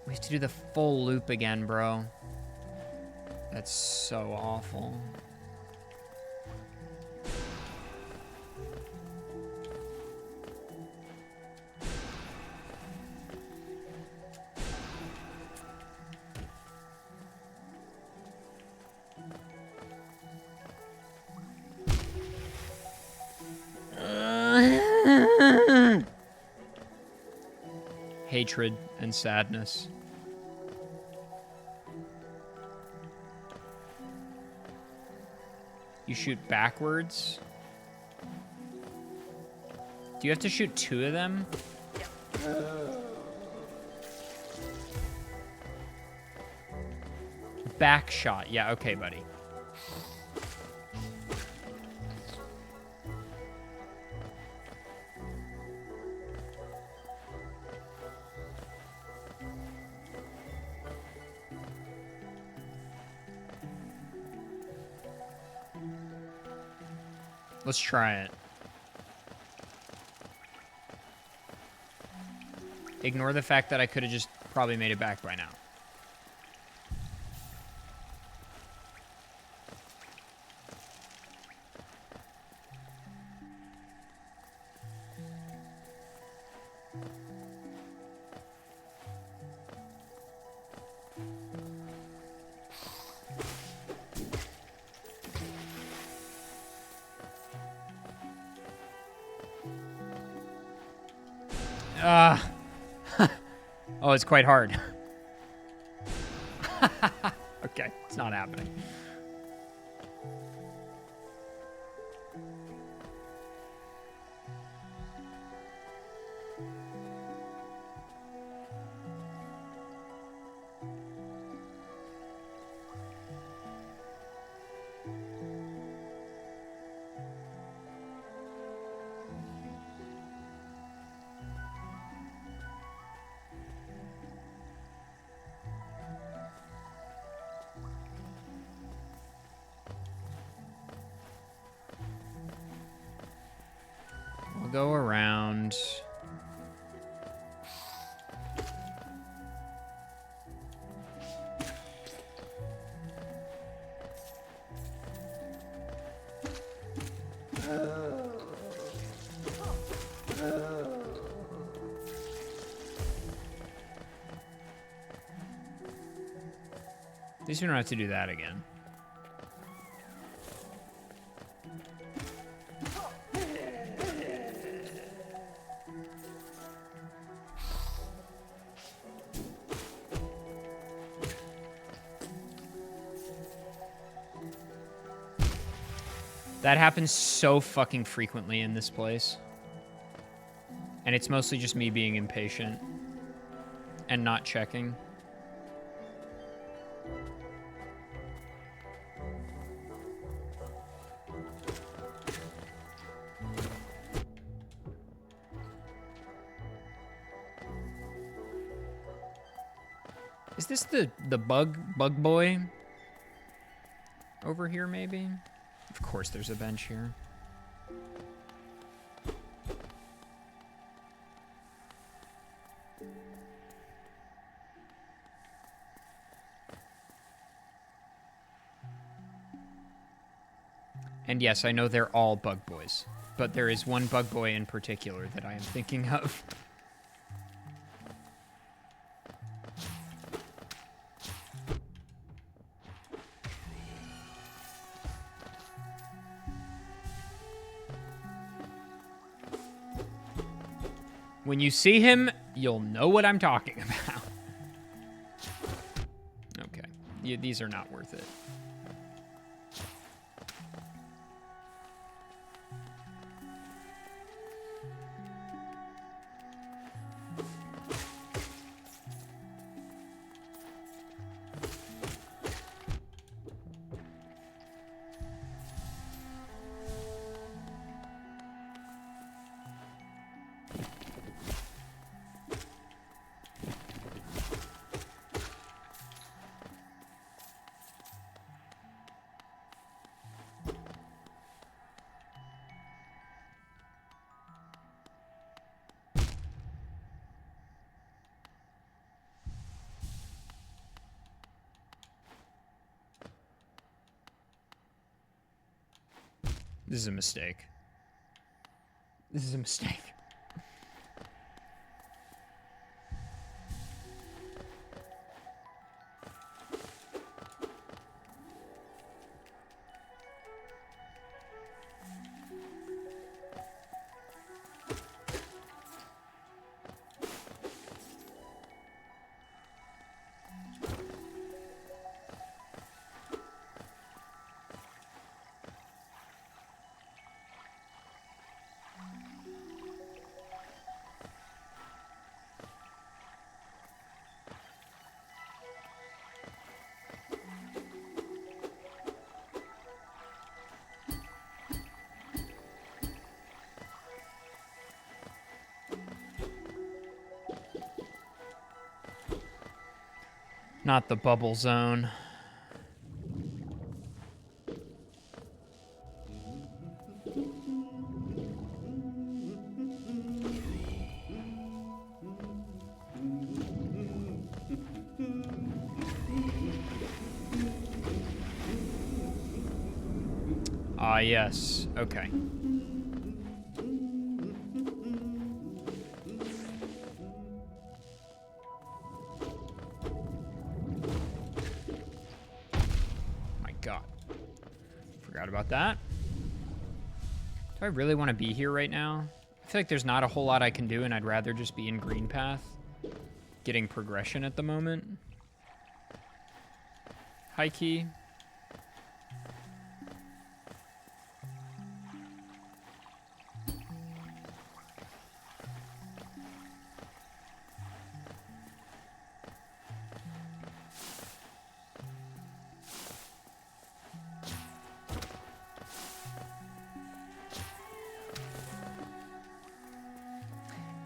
We have to do the full loop again, bro. That's so awful. Hatred and sadness. You shoot backwards? Do you have to shoot 2 of them? Back shot. Yeah, okay, buddy. Let's try it. Ignore the fact that I could have just probably made it back by now. Oh, it's quite hard. Okay, it's not happening. We'll go around. At least we don't have to do that again. That happens so fucking frequently in this place. And it's mostly just me being impatient and not checking. Is this the bug boy over here maybe? Of course there's a bench here. And yes, I know they're all bug boys, but there is one bug boy in particular that I am thinking of. When you see him, you'll know what I'm talking about. Okay. These are not worth it. This is a mistake. This is a mistake. Not the bubble zone. Ah, yes. Okay. My God. Forgot about that. Do I really want to be here right now? I feel like there's not a whole lot I can do, and I'd rather just be in green path. Getting progression at the moment. High key.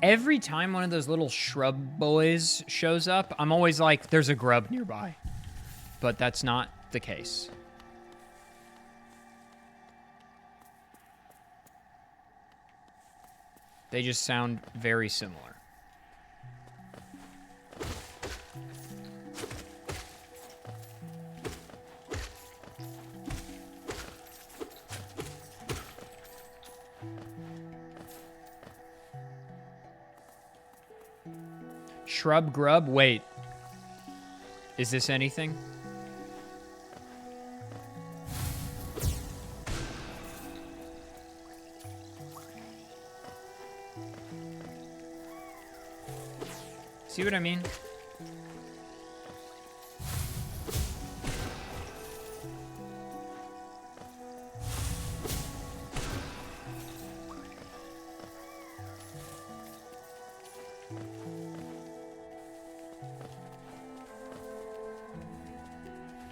Every time one of those little shrub boys shows up, I'm always like, there's a grub nearby. But that's not the case. They just sound very similar. Shrub grub? Wait. Is this anything? See what I mean?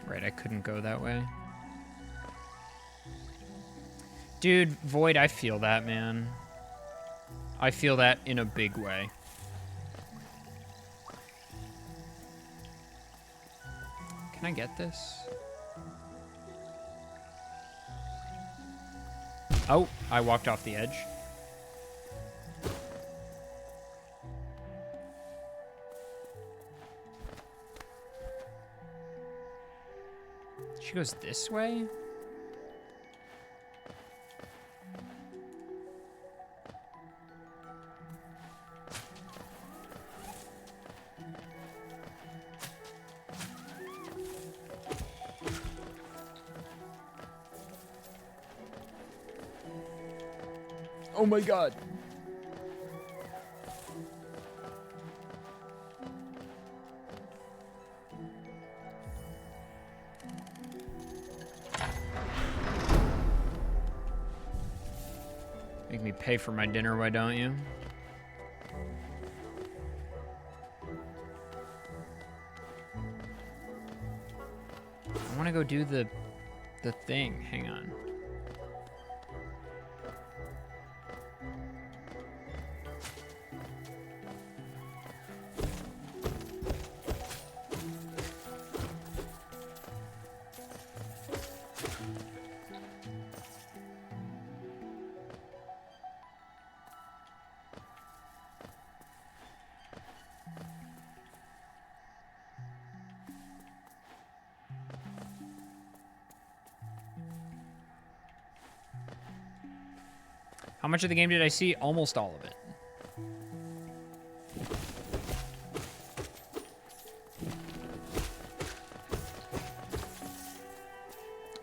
Right, I couldn't go that way. Dude, Void, I feel that, man. I feel that in a big way. Can I get this? Oh, I walked off the edge. She goes this way? Oh my God. Make me pay for my dinner, why don't you? I want to go do the thing. Hang on. How much of the game did I see? Almost all of it.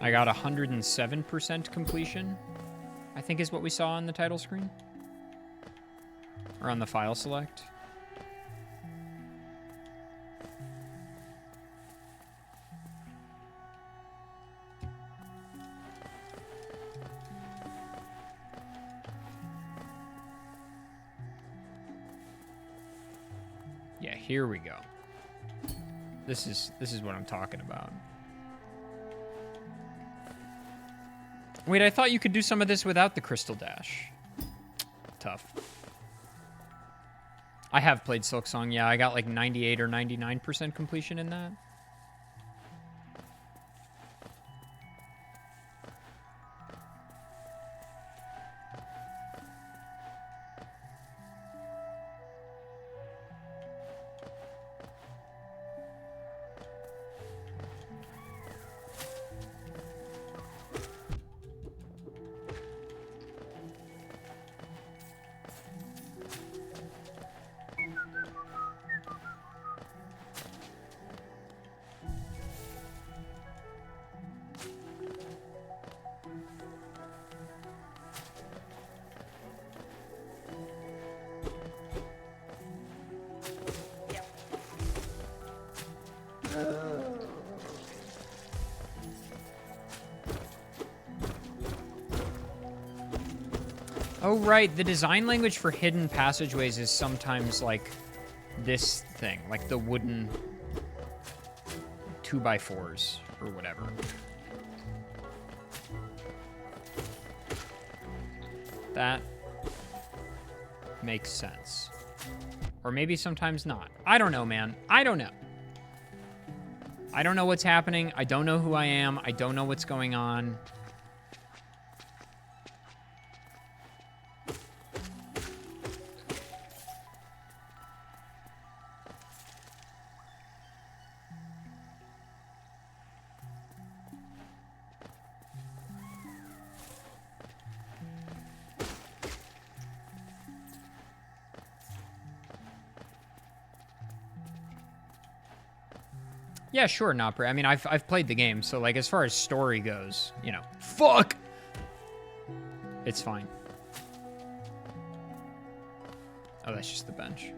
I got 107% completion, I think is what we saw on the title screen. Or on the file select. Yeah, here we go. This is what I'm talking about. Wait, I thought you could do some of this without the crystal dash. Tough. I have played Silksong. Yeah, I got like 98 or 99% completion in that. Oh, right. The design language for hidden passageways is sometimes like this thing, like the wooden 2x4s or whatever. That makes sense. Or maybe sometimes not. I don't know, man. I don't know. I don't know what's happening. I don't know who I am. I don't know what's going on. Yeah, sure, Nopper. I mean, I've played the game, so like as far as story goes, you know, fuck, it's fine. Oh, that's just the bench.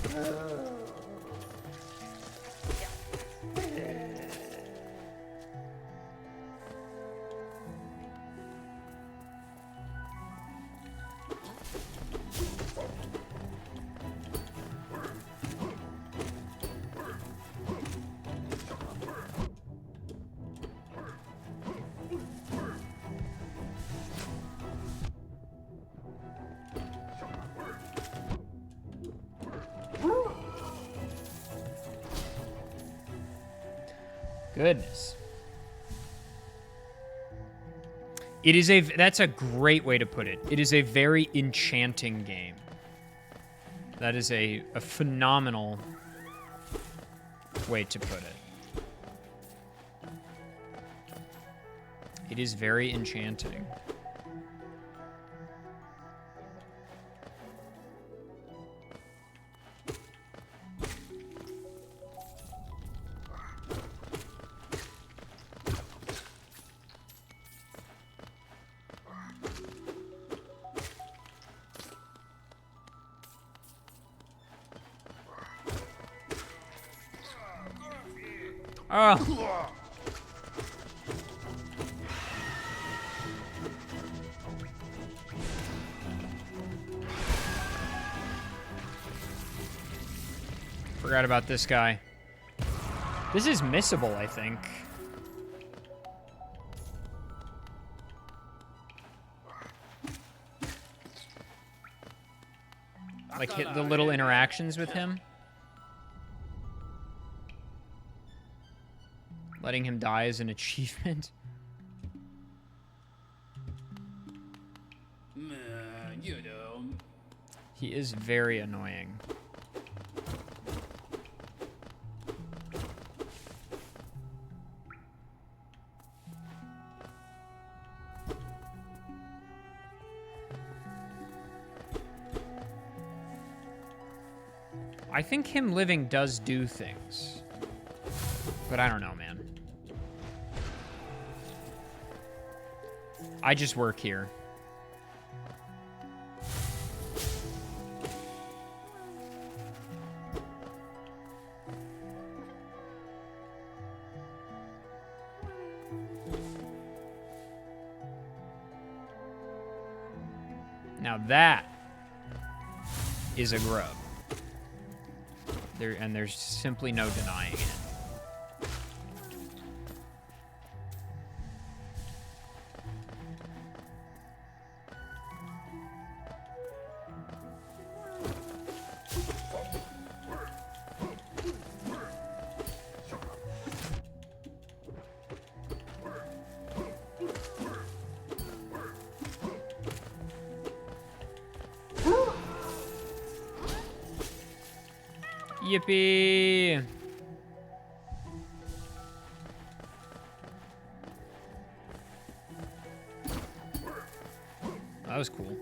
Okay. Goodness. It is that's a great way to put it. It is a very enchanting game. That is a phenomenal way to put it. It is very enchanting. Oh. Forgot about this guy. This is missable, I think. Like hit the little interactions with him. Letting him die is an achievement. He is very annoying. I think him living does do things. But I don't know, man. I just work here. Now that is a grub. And there's simply no denying it. Yippee! That was cool.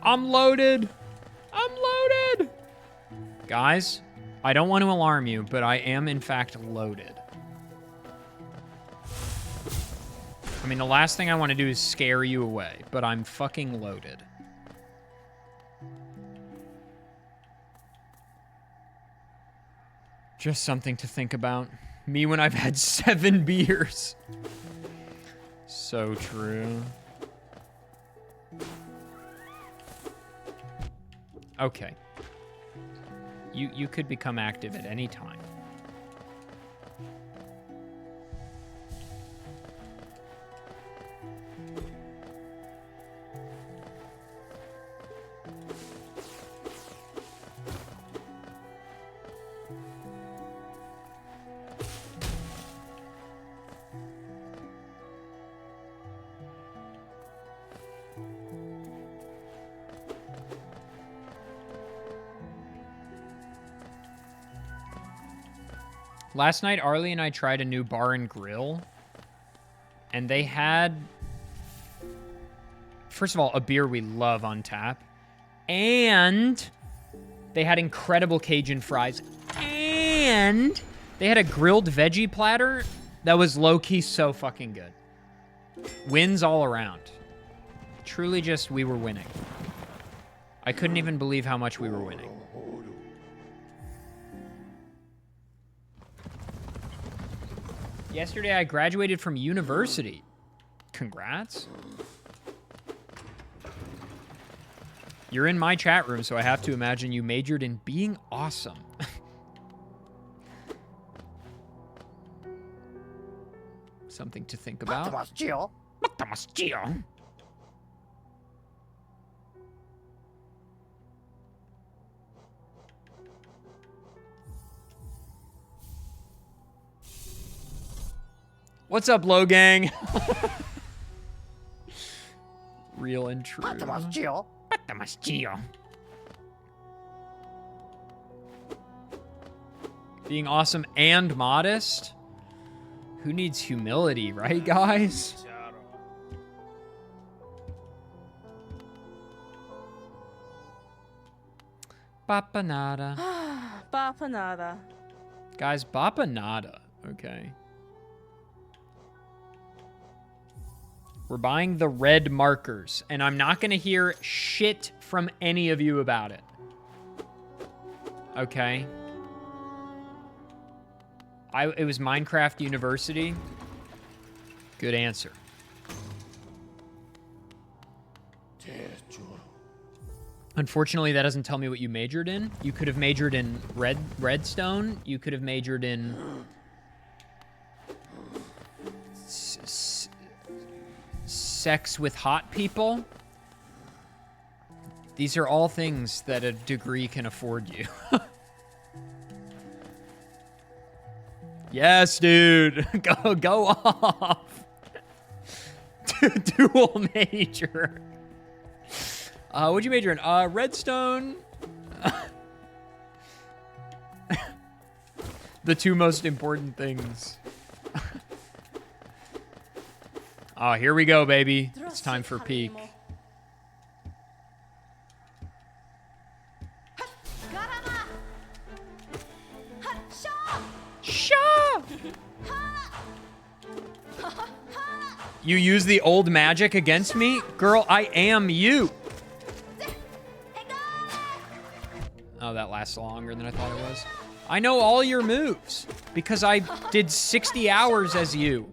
I'm loaded. I'm loaded. Guys, I don't want to alarm you, but I am in fact loaded. I mean, the last thing I want to do is scare you away, but I'm fucking loaded. Just something to think about. Me when I've had 7 beers. So true. Okay. You could become active at any time. Last night, Arlie and I tried a new bar and grill, and they had, first of all, a beer we love on tap, and they had incredible Cajun fries, and they had a grilled veggie platter that was low-key so fucking good. Wins all around. Truly just, we were winning. I couldn't even believe how much we were winning. Yesterday, I graduated from university. Congrats. You're in my chat room, so I have to imagine you majored in being awesome. Something to think about. What's up, Low Gang? Real and true. Being awesome and modest? Who needs humility, right, guys? Bapanada. Bapanada. Guys, bapanada, okay. We're buying the red markers, and I'm not going to hear shit from any of you about it. Okay. It was Minecraft University. Good answer. Unfortunately, that doesn't tell me what you majored in. You could have majored in redstone. You could have majored in sex with hot people. These are all things that a degree can afford you. Yes, dude. Go off. Dual major. What'd you major in? Redstone. The two most important things. Oh, here we go, baby. It's time for peak. Shaw! You use the old magic against me? Girl, I am you. Oh, that lasts longer than I thought it was. I know all your moves because I did 60 hours as you.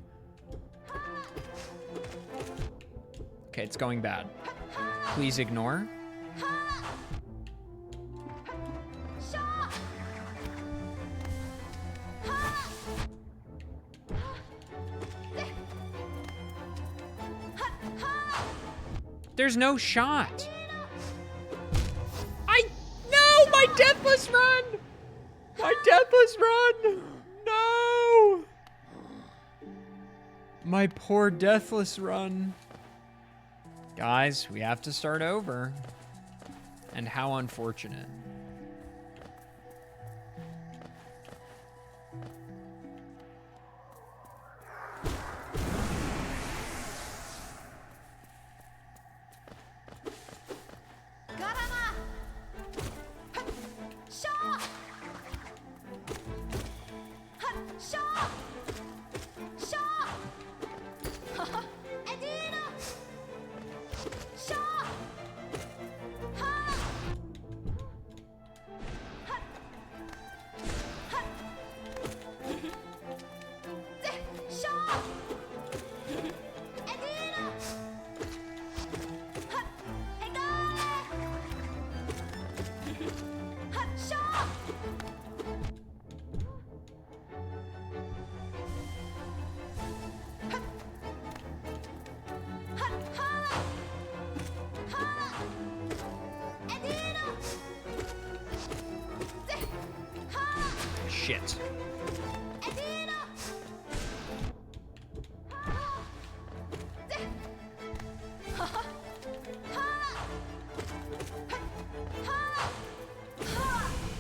Okay, it's going bad. Please ignore. There's no shot. No, my deathless run. My deathless run. No. My poor deathless run. Guys, we have to start over. And how unfortunate. Shit.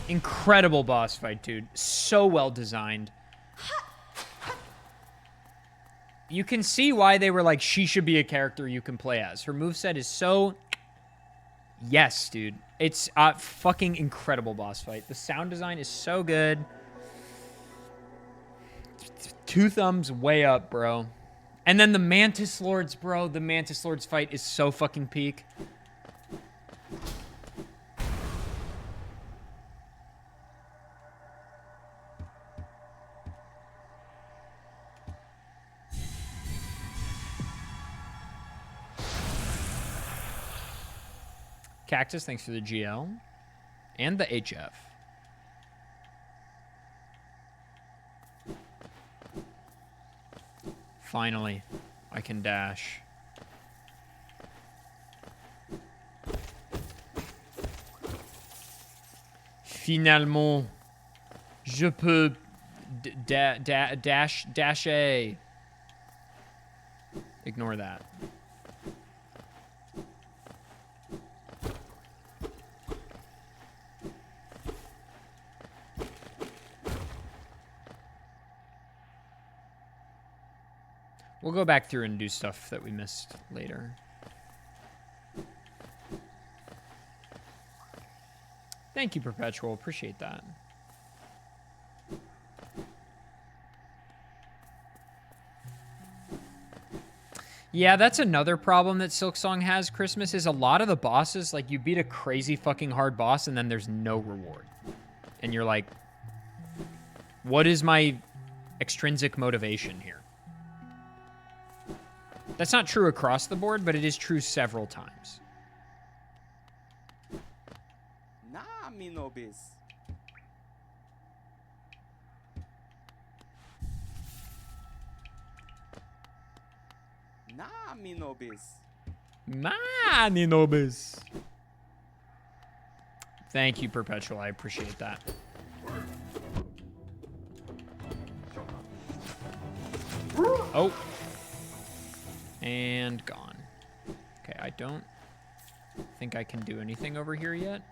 Incredible boss fight, dude. So well designed. You can see why they were like, she should be a character you can play as. Her moveset is so... Yes, dude. It's a fucking incredible boss fight. The sound design is so good. 2 thumbs way up, bro. And then the Mantis Lords, bro. The Mantis Lords fight is so fucking peak. Cactus, thanks for the GL. And the HF. Finally, I can dash. Finalement, je peux dasher. Ignore that. We'll go back through and do stuff that we missed later. Thank you, Perpetual. Appreciate that. Yeah, that's another problem that Silksong has, Christmas, is a lot of the bosses, like, you beat a crazy fucking hard boss and then there's no reward. and you're like, what is my extrinsic motivation here? That's not true across the board, but it is true several times. Nah, me nobis. Nah, me nobis. Mani nobis. Thank you, Perpetual. I appreciate that. Oh. And gone. Okay, I don't think I can do anything over here yet.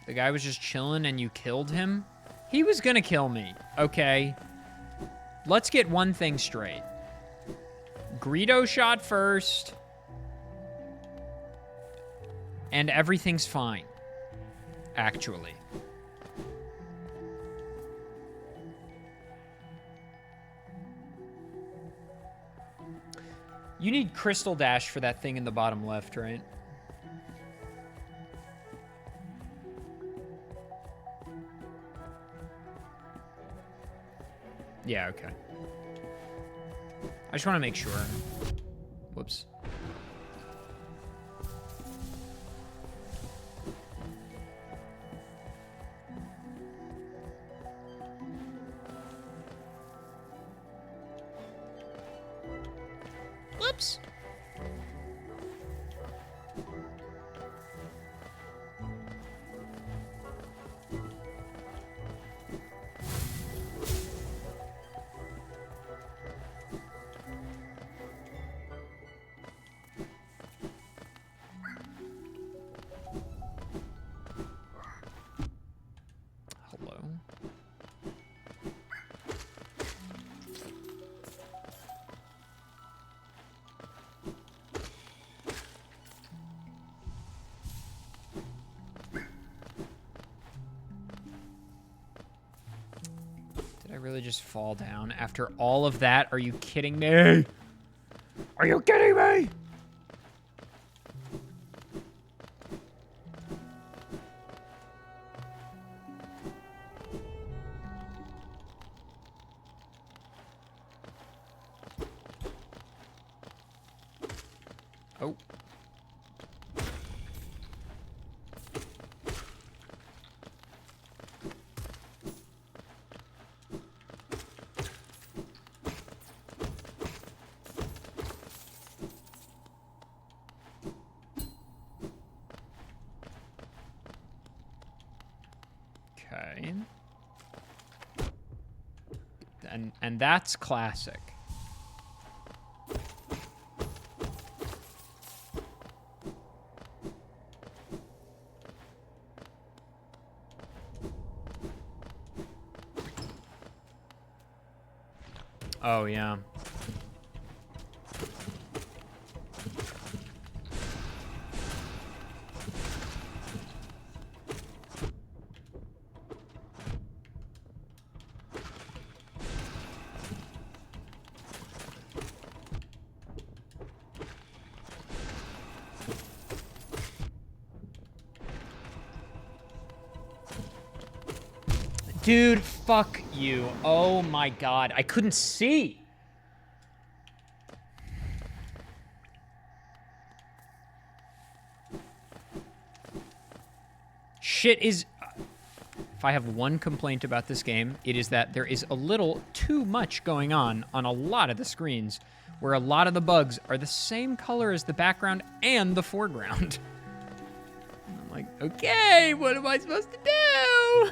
The guy was just chilling and you killed him? He was gonna kill me. Okay. Let's get one thing straight. Greedo shot first. And everything's fine. Actually. You need Crystal Dash for that thing in the bottom left, right? Yeah, okay. I just want to make sure. Whoops. Whoops. Hello. Did I really just fall down after all of that? Are you kidding me? Are you kidding me? Oh. Okay. And that's classic. Oh, yeah. Dude, fuck you. Oh my god. I couldn't see. Shit is... If I have one complaint about this game, it is that there is a little too much going on a lot of the screens, where a lot of the bugs are the same color as the background and the foreground. I'm like, okay, what am I supposed to do?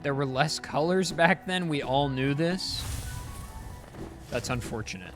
There were less colors back then. We all knew this. That's unfortunate.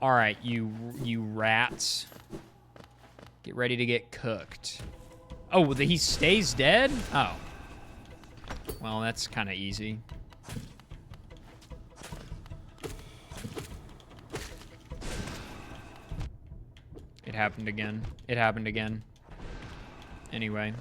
All right, you rats. Get ready to get cooked. Oh, he stays dead? Oh. Well, that's kind of easy. It happened again. It happened again. Anyway.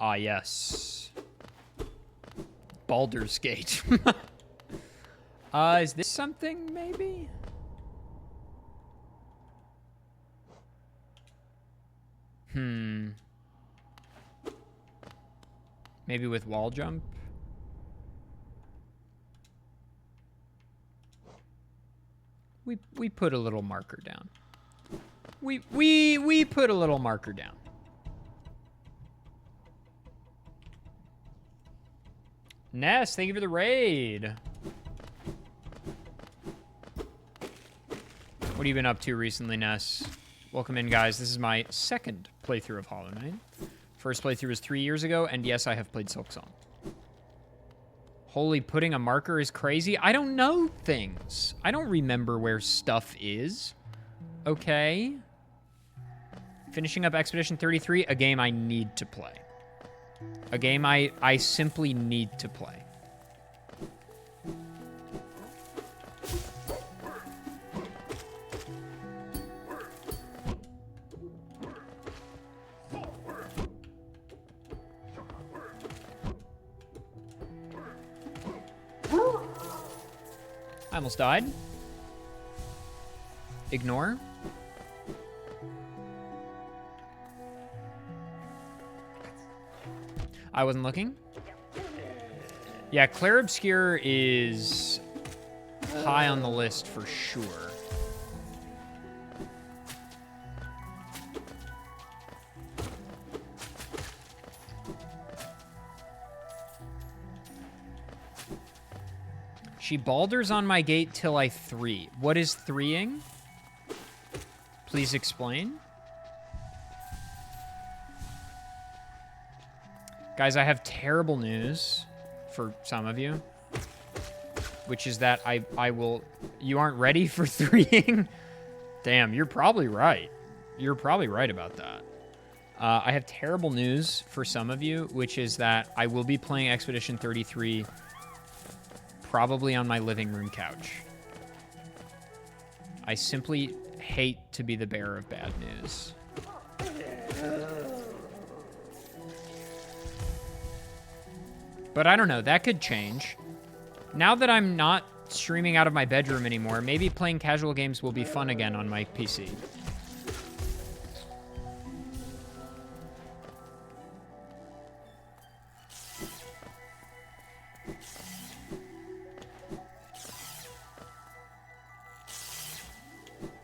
Ah, yes. Baldur's Gate. Is this something, maybe? Maybe with wall jump? We put a little marker down. We put a little marker down. Ness, thank you for the raid. What have you been up to recently, Ness? Welcome in, guys. This is my second playthrough of Hollow Knight. First playthrough was 3 years ago, and yes, I have played Silksong. Holy, putting a marker is crazy. I don't know things. I don't remember where stuff is. Okay. Finishing up Expedition 33, a game I need to play. A game I simply need to play. I almost died. Ignore. I wasn't looking. Yeah, Clair Obscure is high on the list for sure. She balders on my gate till I 3. What is 3ing? Please explain. Guys, I have terrible news for some of you, which is that I will... You aren't ready for 3ing? Damn, you're probably right. You're probably right about that. I have terrible news for some of you, which is that I will be playing Expedition 33 probably on my living room couch. I simply hate to be the bearer of bad news. But I don't know, that could change. Now that I'm not streaming out of my bedroom anymore, maybe playing casual games will be fun again on my PC.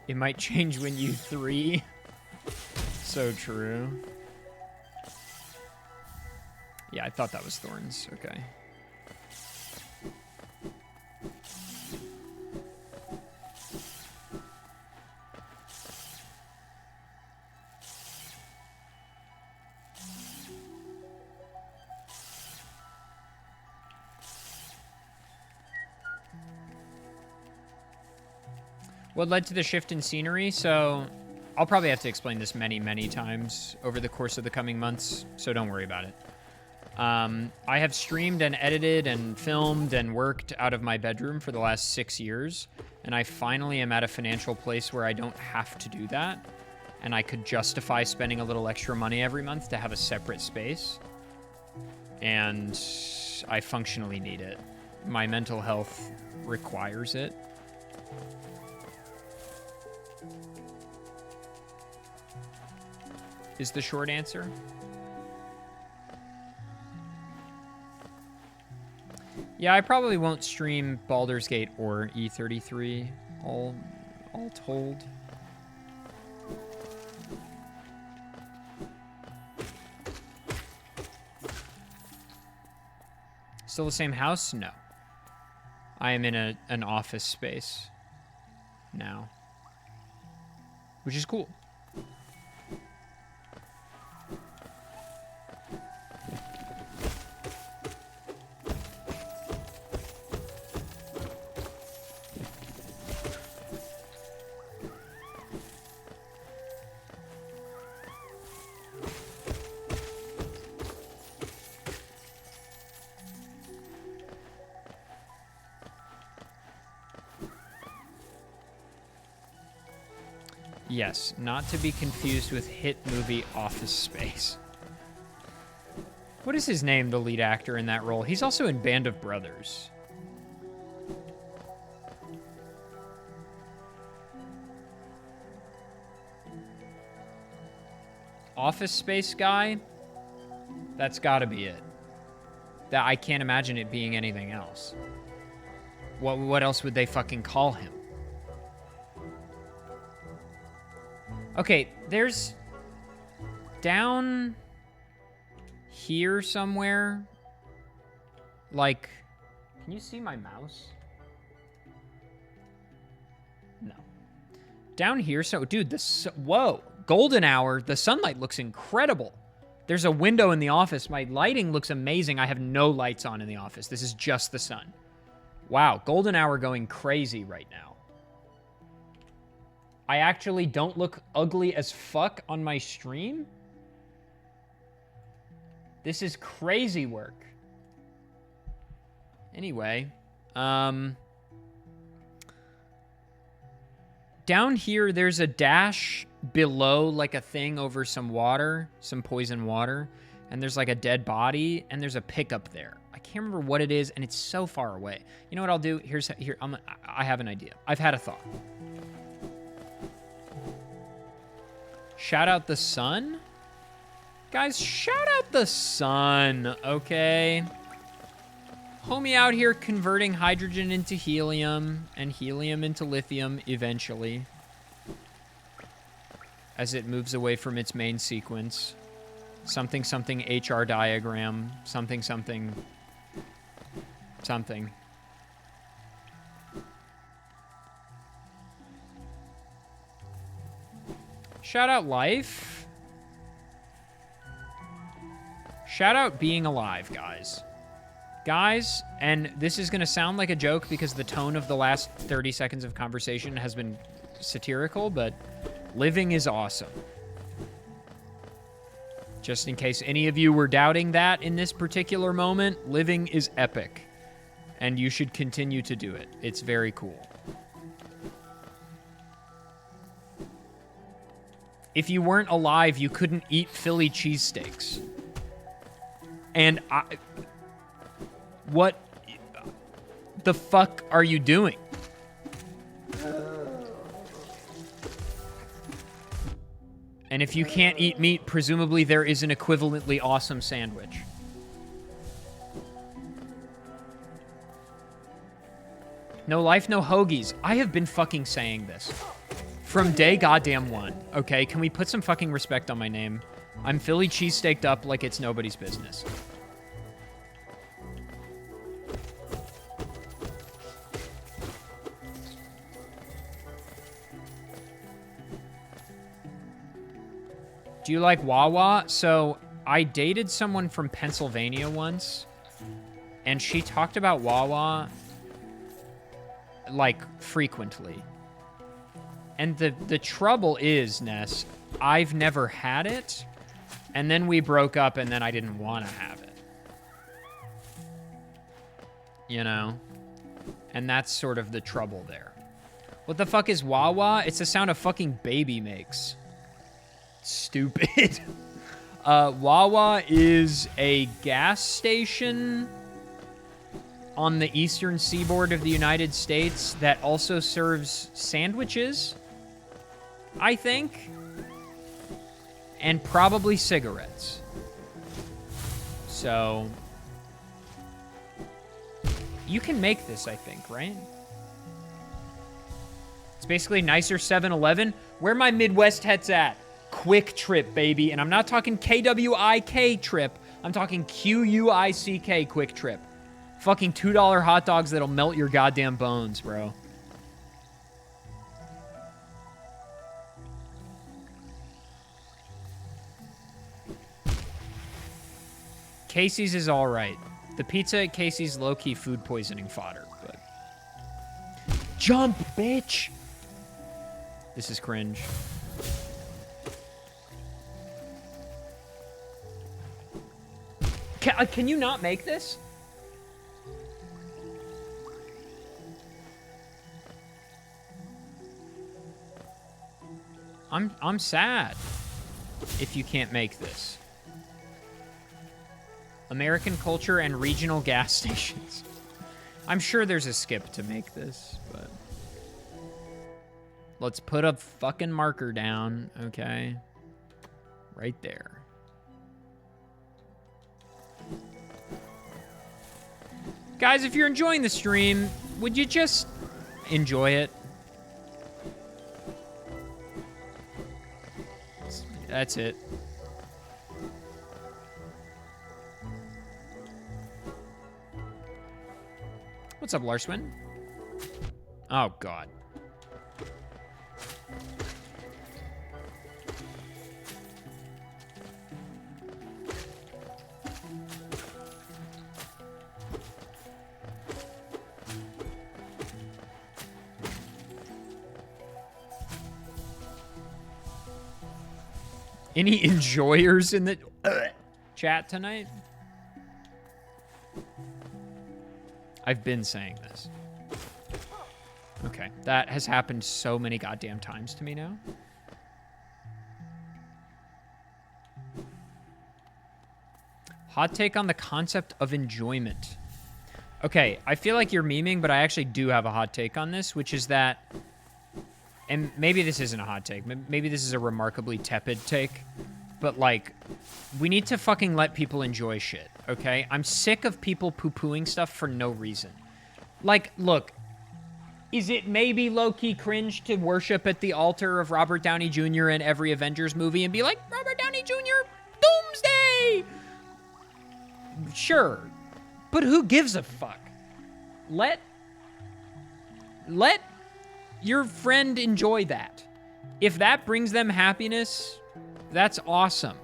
It might change when you 3. So true. Yeah, I thought that was Thorns. Okay. What led to the shift in scenery? So I'll probably have to explain this many, many times over the course of the coming months, so don't worry about it. I have streamed and edited and filmed and worked out of my bedroom for the last 6 years, and I finally am at a financial place where I don't have to do that, and I could justify spending a little extra money every month to have a separate space, and I functionally need it. My mental health requires it. Is the short answer. Yeah, I probably won't stream Baldur's Gate or E33, all told. Still the same house? No. I am in an office space now, which is cool. Yes, not to be confused with hit movie Office Space. What is his name, the lead actor in that role? He's also in Band of Brothers. Office Space guy? That's gotta be it. That I can't imagine it being anything else. What else would they fucking call him? Okay, there's down here somewhere. Like, can you see my mouse? No. Down here, so dude, whoa, golden hour. The sunlight looks incredible. There's a window in the office. My lighting looks amazing. I have no lights on in the office. This is just the sun. Wow, golden hour going crazy right now. I actually don't look ugly as fuck on my stream? This is crazy work. Anyway, down here, there's a dash below, like a thing over some water, some poison water, and there's like a dead body, and there's a pickup there. I can't remember what it is, and it's so far away. You know what I'll do? I have an idea. I've had a thought. Shout out the sun? Guys, shout out the sun, okay? Homie out here converting hydrogen into helium and helium into lithium eventually. As it moves away from its main sequence. Something, something, HR diagram. Something, something, something. Shout out life. Shout out being alive, guys. Guys, and this is going to sound like a joke because the tone of the last 30 seconds of conversation has been satirical, but living is awesome. Just in case any of you were doubting that in this particular moment, living is epic. And you should continue to do it. It's very cool. If you weren't alive, you couldn't eat Philly cheesesteaks. And what the fuck are you doing? And if you can't eat meat, presumably there is an equivalently awesome sandwich. No life, no hoagies. I have been fucking saying this from day goddamn one. Okay, can we put some fucking respect on my name? I'm Philly cheesesteaked up like it's nobody's business. Do you like Wawa? So I dated someone from Pennsylvania once, and she talked about Wawa like frequently. And the trouble is, Ness, I've never had it, and then we broke up, and then I didn't want to have it. You know? And that's sort of the trouble there. What the fuck is Wawa? It's the sound a fucking baby makes. Stupid. Wawa is a gas station on the eastern seaboard of the United States that also serves sandwiches, I think, and probably cigarettes. So you can make this, I think, right? It's basically nicer 7-Eleven. Where my Midwest hets at? Quick Trip, baby. And I'm not talking KWIK Trip. I'm talking QUICK Quick Trip. Fucking $2 hot dogs that'll melt your goddamn bones, bro. Casey's is all right. The pizza at Casey's low-key food poisoning fodder, but... Jump, bitch! This is cringe. Can you not make this? I'm sad if you can't make this. American culture and regional gas stations. I'm sure there's a skip to make this, but let's put a fucking marker down, okay? Right there. Guys, if you're enjoying the stream, would you just enjoy it? That's it. What's up, Larswin? Oh, God. Any enjoyers in the chat tonight? I've been saying this. Okay, that has happened so many goddamn times to me now. Hot take on the concept of enjoyment. Okay, I feel like you're memeing, but I actually do have a hot take on this, which is that, and maybe this isn't a hot take, maybe this is a remarkably tepid take, but like, we need to fucking let people enjoy shit, okay? I'm sick of people poo-pooing stuff for no reason. Like, look, is it maybe low-key cringe to worship at the altar of Robert Downey Jr. in every Avengers movie and be like, Robert Downey Jr., Doomsday! Sure, but who gives a fuck? Let your friend enjoy that. If that brings them happiness, that's awesome.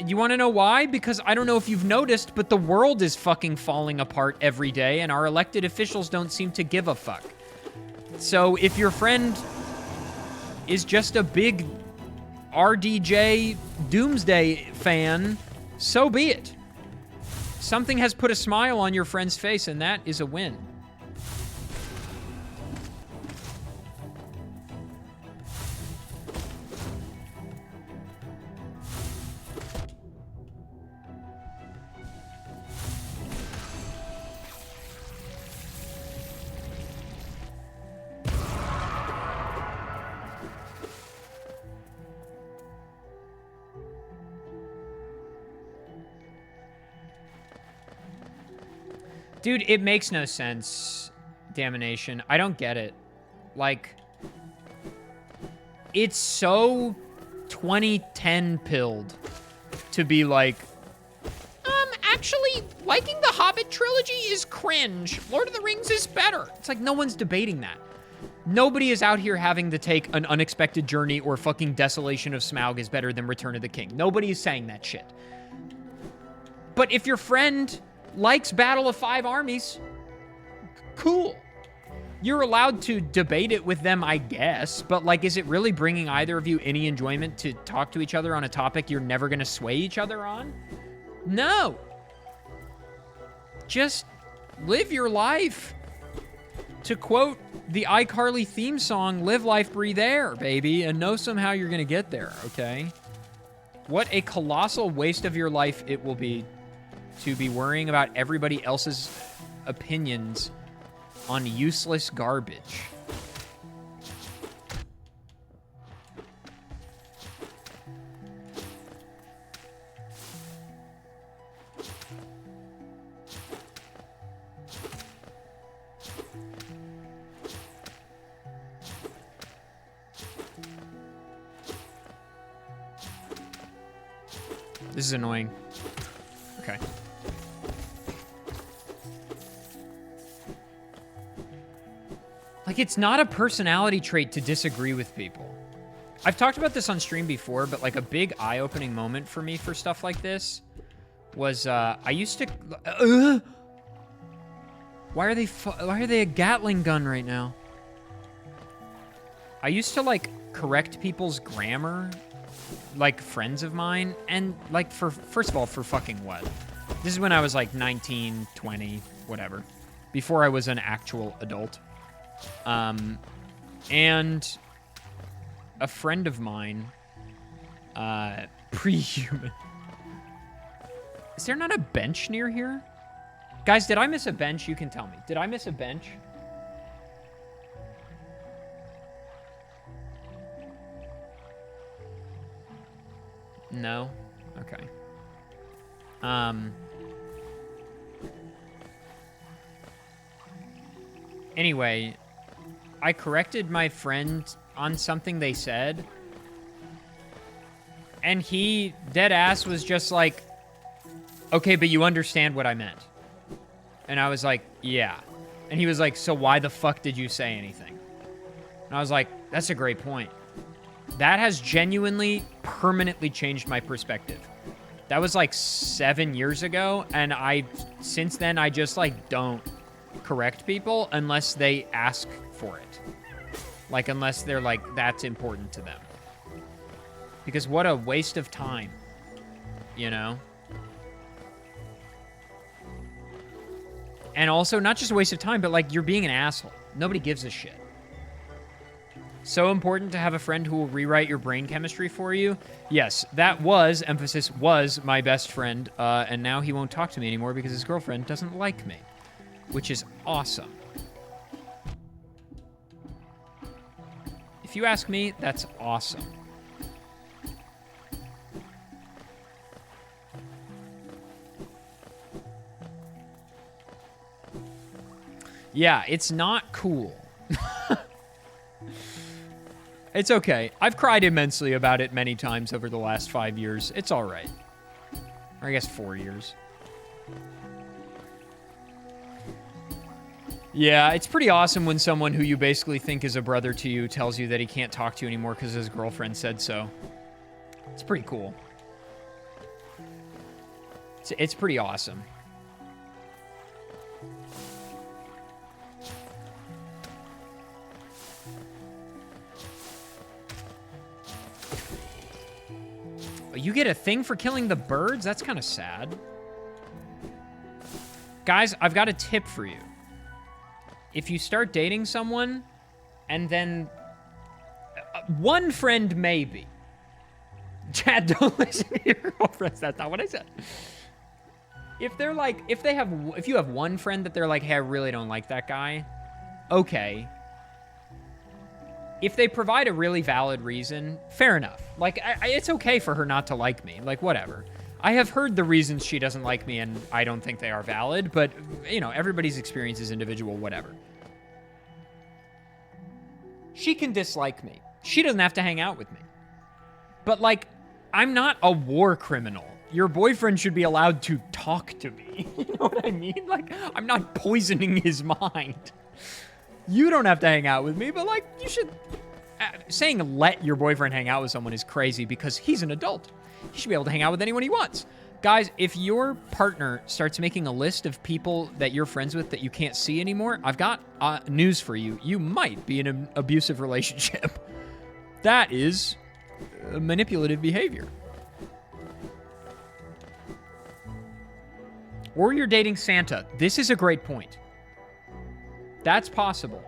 You want to know why? Because I don't know if you've noticed, but the world is fucking falling apart every day, and our elected officials don't seem to give a fuck. So if your friend is just a big RDJ Doomsday fan, so be it. Something has put a smile on your friend's face, and that is a win. Dude, it makes no sense, Damnation. I don't get it. Like, it's so 2010 pilled to be like, actually, liking the Hobbit trilogy is cringe. Lord of the Rings is better. It's like, no one's debating that. Nobody is out here having to take An Unexpected Journey or fucking Desolation of Smaug is better than Return of the King. Nobody is saying that shit. But if your friend likes Battle of Five Armies, cool. You're allowed to debate it with them, I guess, but like, is it really bringing either of you any enjoyment to talk to each other on a topic you're never gonna sway each other on? No. Just live your life. To quote the iCarly theme song, live life, breathe air, baby, and know somehow you're gonna get there, okay? What a colossal waste of your life it will be to be worrying about everybody else's opinions on useless garbage. This is annoying. Okay. Like, it's not a personality trait to disagree with people. I've talked about this on stream before, but like a big eye-opening moment for me for stuff like this was I used to. Why are they a Gatling gun right now? I used to like correct people's grammar, like friends of mine, and like first of all, for fucking what? This is when I was like 19, 20, whatever, before I was an actual adult. And a friend of mine, pre-human. Is there not a bench near here? Guys, did I miss a bench? You can tell me. Did I miss a bench? No? Okay. Anyway, I corrected my friend on something they said. And he, dead ass, was just like, okay, but you understand what I meant. And I was like, yeah. And he was like, so why the fuck did you say anything? And I was like, that's a great point. That has genuinely, permanently changed my perspective. That was like 7 years ago, and since then, I just like don't correct people unless they ask for it. Like, unless they're like, that's important to them. Because what a waste of time, you know? And also, not just a waste of time, but like, you're being an asshole. Nobody gives a shit. So important to have a friend who will rewrite your brain chemistry for you. Yes, that was, emphasis was, my best friend, and now he won't talk to me anymore because his girlfriend doesn't like me, which is awesome. If you ask me, that's awesome. Yeah, it's not cool. It's okay. I've cried immensely about it many times over the last 5 years. It's all right. Or I guess 4 years. Yeah, it's pretty awesome when someone who you basically think is a brother to you tells you that he can't talk to you anymore because his girlfriend said so. It's pretty cool. It's pretty awesome. You get a thing for killing the birds? That's kind of sad. Guys, I've got a tip for you. If you start dating someone, and then... one friend maybe. Chad, don't listen to your girlfriends. That's not what I said. If they're like... If you have one friend that they're like, hey, I really don't like that guy. Okay. If they provide a really valid reason, fair enough. Like, it's okay for her not to like me. Like, whatever. I have heard the reasons she doesn't like me, and I don't think they are valid, but, you know, everybody's experience is individual, whatever. She can dislike me. She doesn't have to hang out with me. But, like, I'm not a war criminal. Your boyfriend should be allowed to talk to me. You know what I mean? Like, I'm not poisoning his mind. You don't have to hang out with me, but, like, you should... saying let your boyfriend hang out with someone is crazy because he's an adult. He should be able to hang out with anyone he wants. Guys, if your partner starts making a list of people that you're friends with that you can't see anymore, I've got news for you. You might be in an abusive relationship. That is manipulative behavior. Or you're dating Santa. This is a great point. That's possible.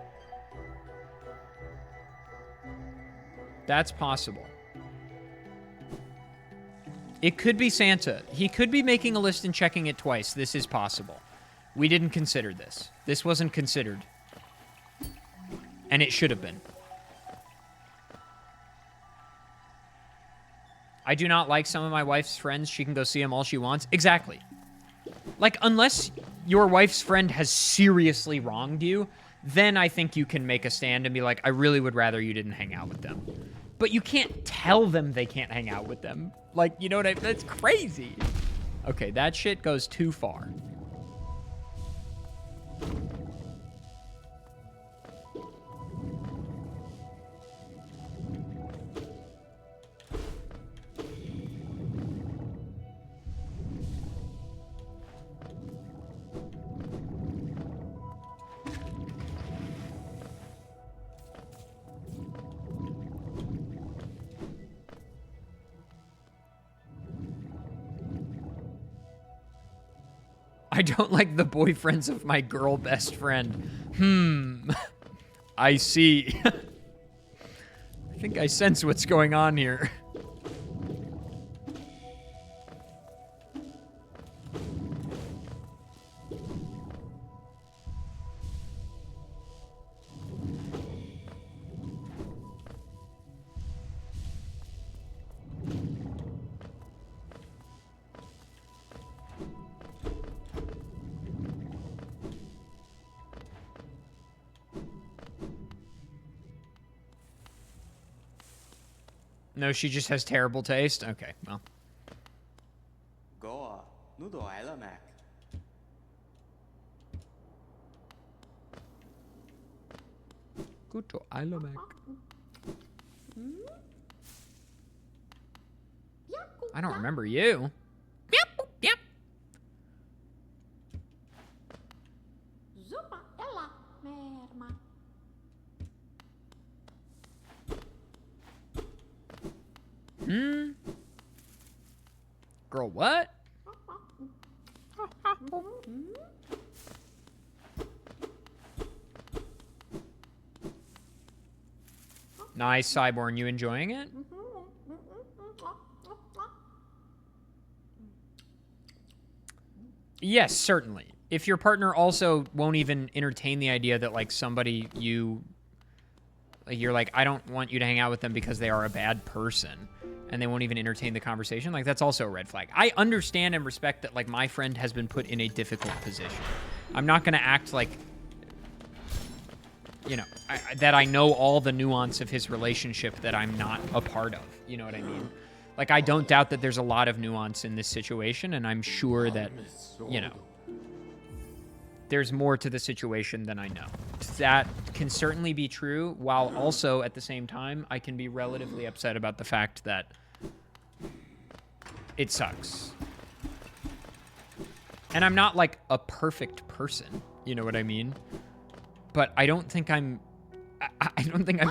That's possible. It could be Santa. He could be making a list and checking it twice. This is possible. We didn't consider this. This wasn't considered. And it should have been. I do not like some of my wife's friends. She can go see them all she wants. Exactly. Like, unless your wife's friend has seriously wronged you, then I think you can make a stand and be like, I really would rather you didn't hang out with them. But you can't tell them they can't hang out with them. Like, you know what I mean? That's crazy. Okay, that shit goes too far. I don't like the boyfriends of my girl best friend. I see. I think I sense what's going on here. No, she just has terrible taste? Okay, well. Go, noodle Mac. Good to Ilomac. I don't remember you. Yep, yep. Girl, what? Nice, Cyborn. You enjoying it? Yes, certainly. If your partner also won't even entertain the idea that, like, somebody you're like, I don't want you to hang out with them because they are a bad person, and they won't even entertain the conversation, like, that's also a red flag. I understand and respect that, like, my friend has been put in a difficult position. I'm not going to act like, you know, that I know all the nuance of his relationship that I'm not a part of. You know what I mean? Like, I don't doubt that there's a lot of nuance in this situation, and I'm sure that, you know, there's more to the situation than I know. That can certainly be true, while also, at the same time, I can be relatively upset about the fact that it sucks. And I'm not, like, a perfect person. You know what I mean? But I don't think I'm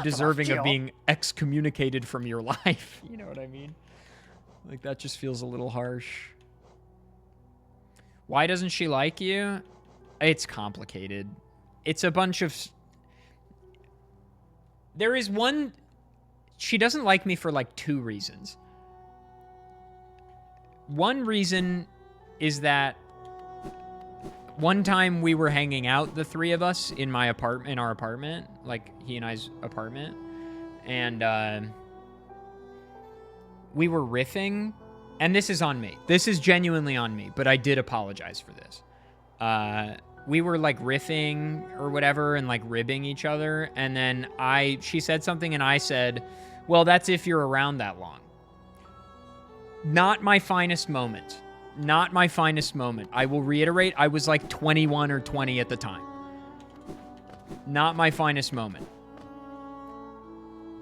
deserving of being excommunicated from your life. You know what I mean? Like, that just feels a little harsh. Why doesn't she like you? It's complicated. It's a bunch of... There is one... She doesn't like me for, like, 2 reasons. One reason is that one time we were hanging out, the 3 of us, in our apartment, like, he and I's apartment, and we were riffing, and this is on me. This is genuinely on me, but I did apologize for this. We were, like, riffing or whatever and, like, ribbing each other, and then she said something, and I said, well, that's if you're around that long. Not my finest moment. Not my finest moment. I will reiterate, I was like 21 or 20 at the time. Not my finest moment.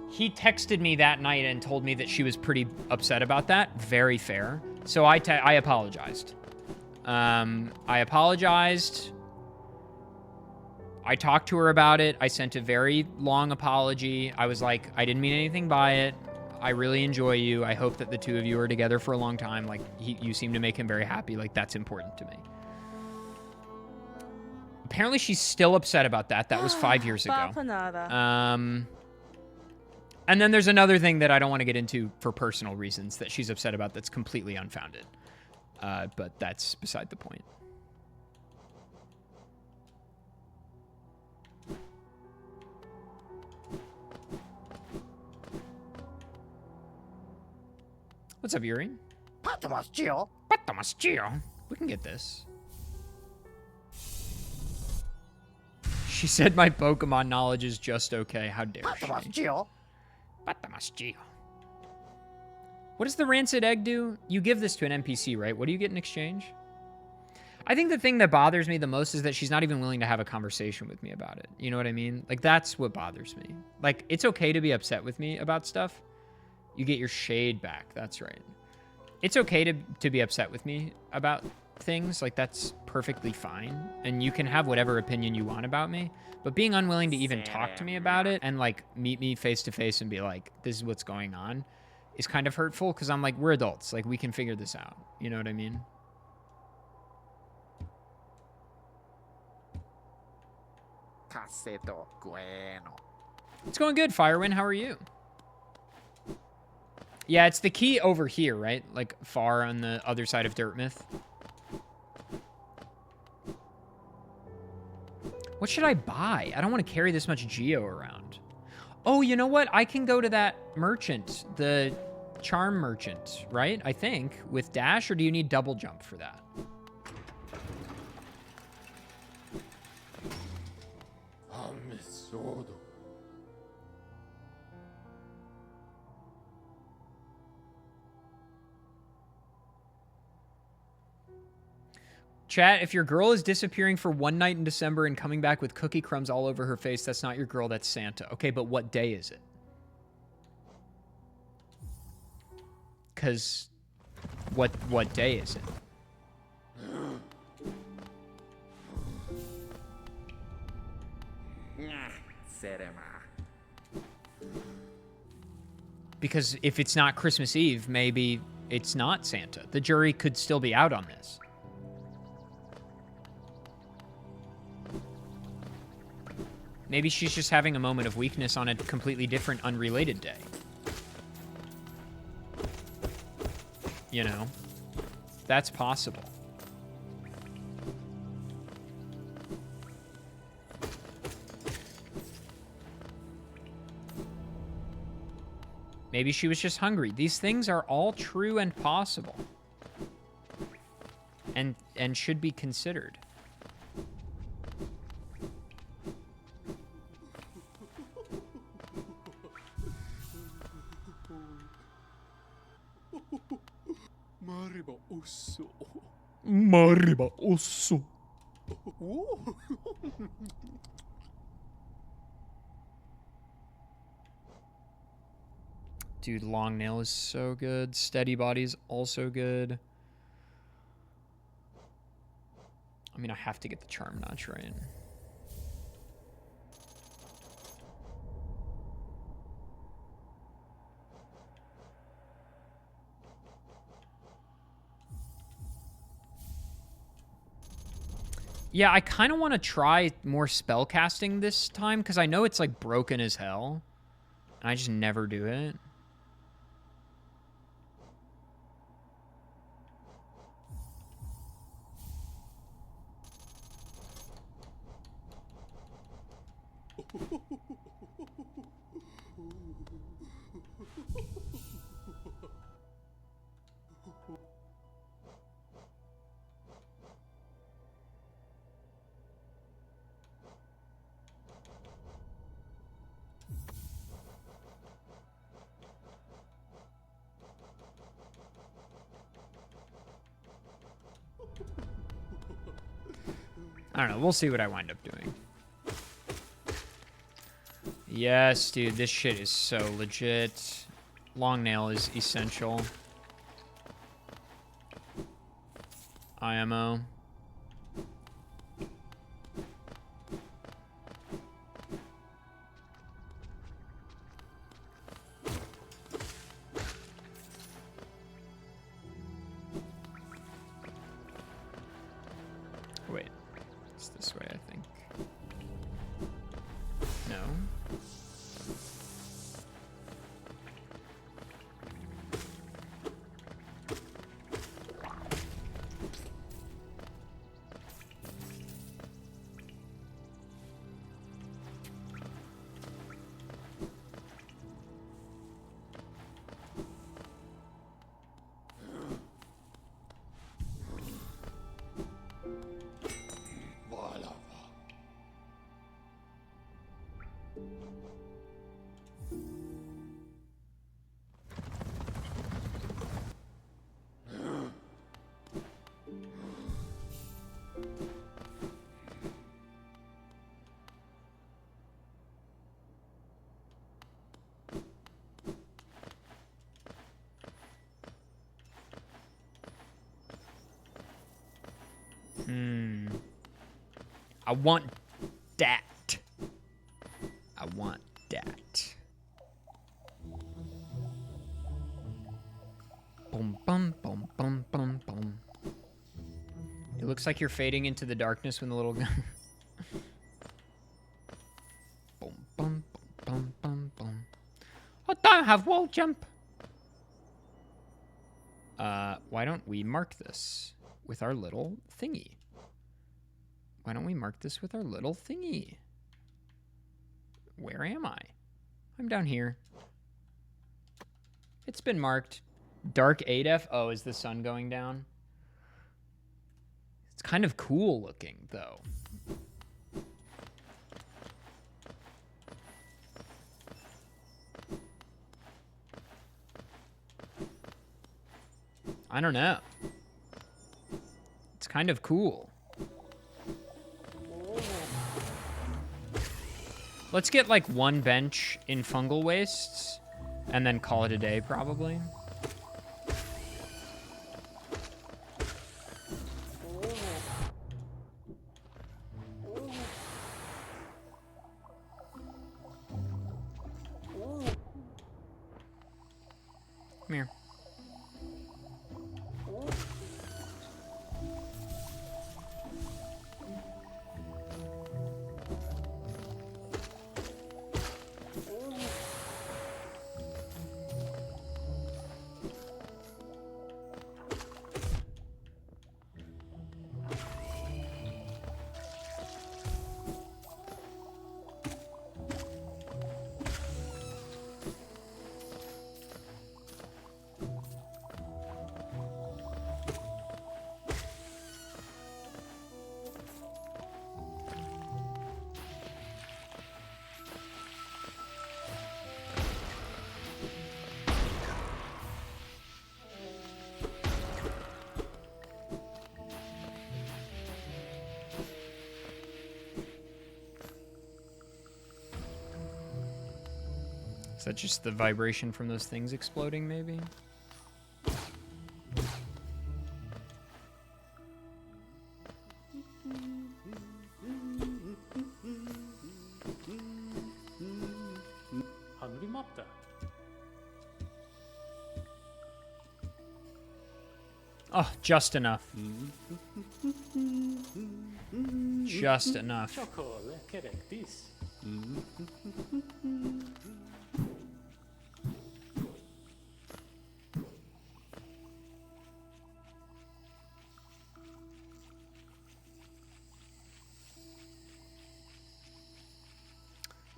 He texted me that night and told me that she was pretty upset about that. Very fair. So I apologized. I apologized. I talked to her about it. I sent a very long apology. I was like, I didn't mean anything by it. I really enjoy you. I hope that the 2 of you are together for a long time. Like, you seem to make him very happy. Like, that's important to me. Apparently, she's still upset about that. That was 5 years ago. And then there's another thing that I don't want to get into for personal reasons that she's upset about that's completely unfounded. But that's beside the point. What's up, Yuri? We can get this. She said my Pokemon knowledge is just okay. How dare she? What does the rancid egg do? You give this to an NPC, right? What do you get in exchange? I think the thing that bothers me the most is that she's not even willing to have a conversation with me about it. You know what I mean? Like, that's what bothers me. Like, it's okay to be upset with me about stuff. You get your shade back. That's right. It's okay to be upset with me about things. Like, that's perfectly fine. And you can have whatever opinion you want about me. But being unwilling to even talk to me about it and, like, meet me face to face and be like, this is what's going on is kind of hurtful. Because I'm like, we're adults. Like, we can figure this out. You know what I mean? It's going good, Firewind. How are you? Yeah, it's the key over here, right? Like far on the other side of Dirtmouth. What should I buy? I don't want to carry this much geo around. Oh, you know what? I can go to that merchant, the charm merchant, right? I think with dash, or do you need double jump for that? Chat, if your girl is disappearing for one night in December and coming back with cookie crumbs all over her face, that's not your girl, that's Santa. Okay, but what day is it? Because what day is it? Because if it's not Christmas Eve, maybe it's not Santa. The jury could still be out on this. Maybe she's just having a moment of weakness on a completely different, unrelated day. You know? That's possible. Maybe she was just hungry. These things are all true and possible. And should be considered. Mariba osso. Dude, long nail is so good. Steady body's also good. I mean, I have to get the charm notch right. Yeah, I kind of want to try more spell casting this time because I know it's like broken as hell. And I just never do it. I don't know. We'll see what I wind up doing. Yes, dude. This shit is so legit. Long nail is essential. IMO. Wait. It's this way, I think. No. I want that. I want that. Boom, boom, boom, boom, boom, boom. It looks like you're fading into the darkness when the little gun. Boom, boom, boom, boom, boom, boom. I don't have wall jump. Why don't we mark this with our little thingy? Why don't we mark this with our little thingy? Where am I? I'm down here. It's been marked. Dark adef. Oh, is the sun going down? It's kind of cool looking, though. I don't know. It's kind of cool. Let's get like one bench in fungal wastes and then call it a day, probably. Come here. Is that just the vibration from those things exploding, maybe? 하늘이 맙다. Oh, just enough. Just enough. 초콜릿 캐릭 디스.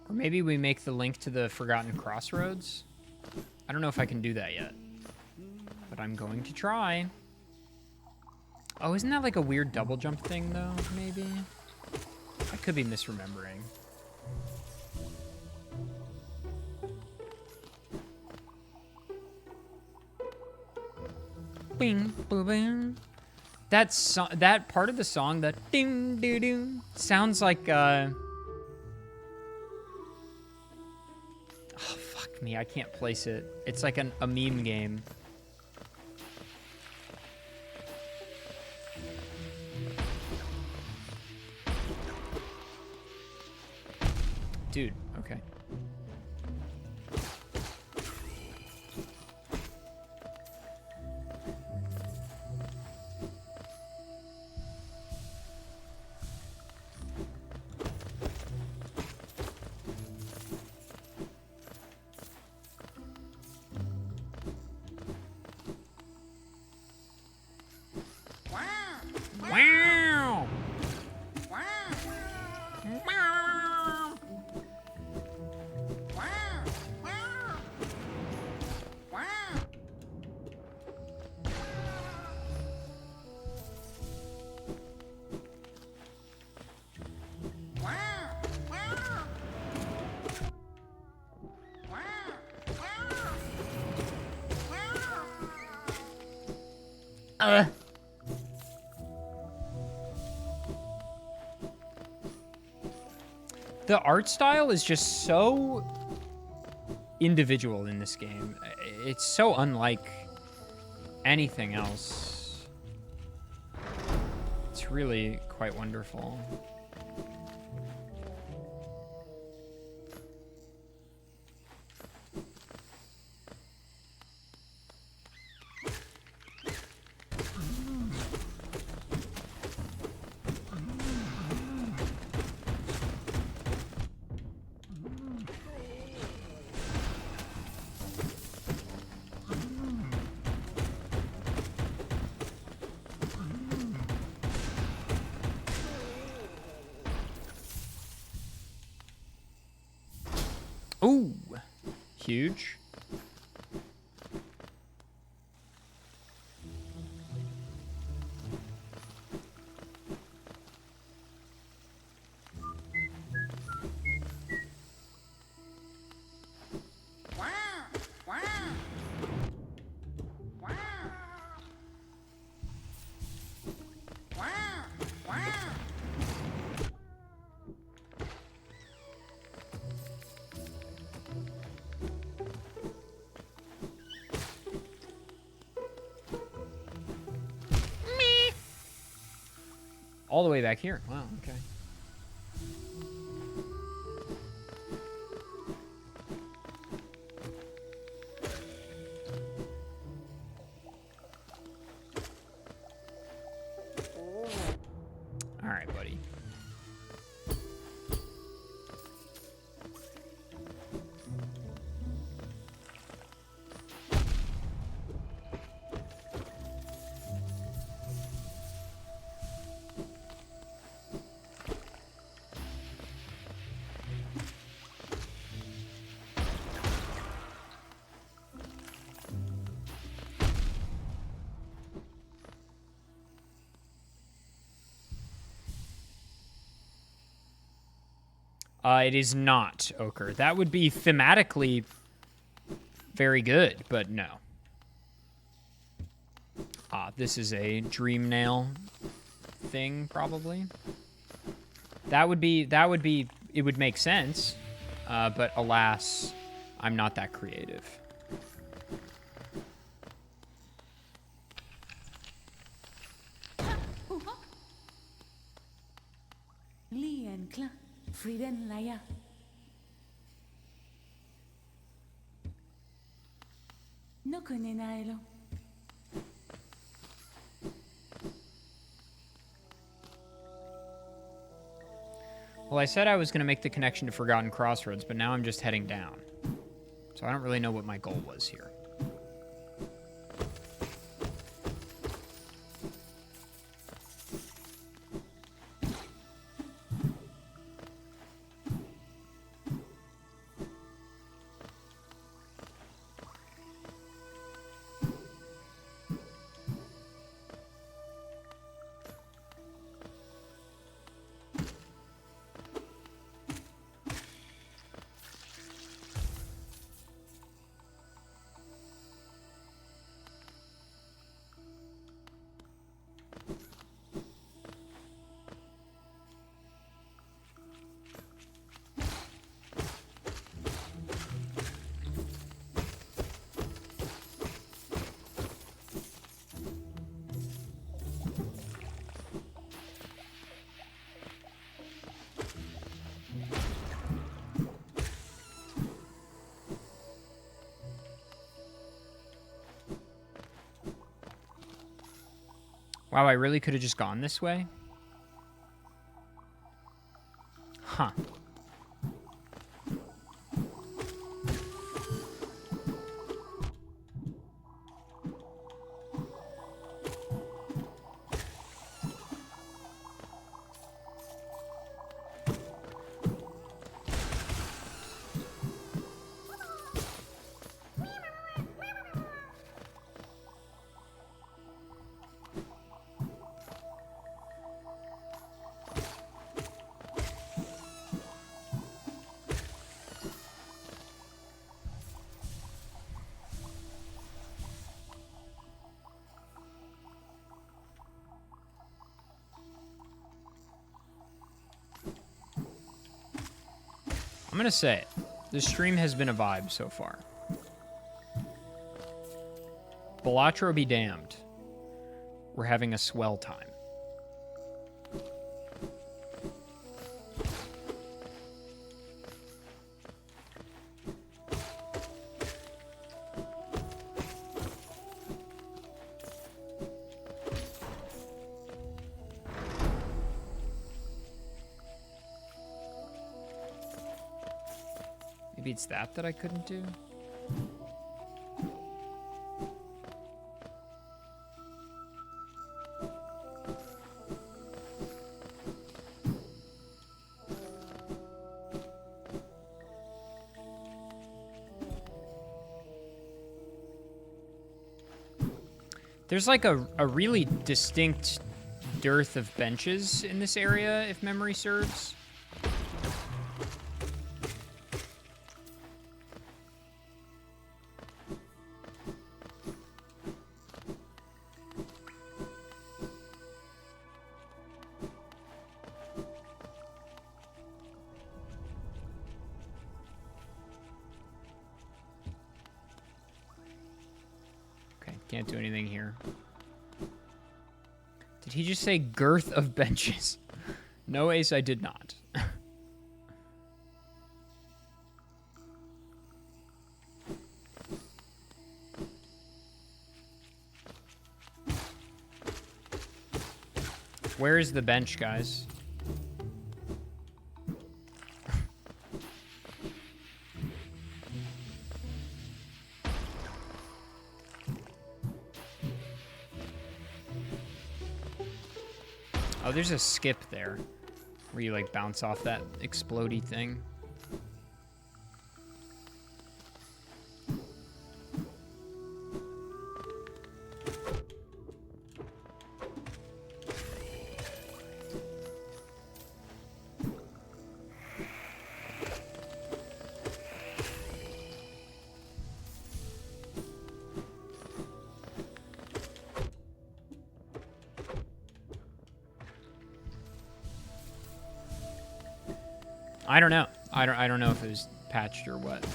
Or maybe we make the link to the Forgotten Crossroads? I don't know if I can do that yet. But I'm going to try. Oh, isn't that like a weird double jump thing, though, maybe? I could be misremembering. Bing, boo, bing. That part of the song, that ding, doo, doo, sounds like, oh, fuck me, I can't place it. It's like a meme game. Dude, okay. Wow! The art style is just so individual in this game. It's so unlike anything else. It's really quite wonderful. huge. All the way back here. Wow, okay. All right, buddy. It is not ochre. That would be thematically very good, but no. This is a dream nail thing, probably. That would be, it would make sense, but alas, I'm not that creative. Lien Kla, Frieden Laya. No Kunenailo. Well, I said I was going to make the connection to Forgotten Crossroads, but now I'm just heading down. So I don't really know what my goal was here. Wow, I really could have just gone this way? Huh. I'm gonna say it. This stream has been a vibe so far. Balatro be damned. We're having a swell time. Maybe it's that I couldn't do? There's like a really distinct dearth of benches in this area, if memory serves. Can't do anything here. Did he just say girth of benches? No, Ace, I did not. Where is the bench, guys? Oh, there's a skip there where you like bounce off that explodey thing. I don't know. I don't know if it was patched or what.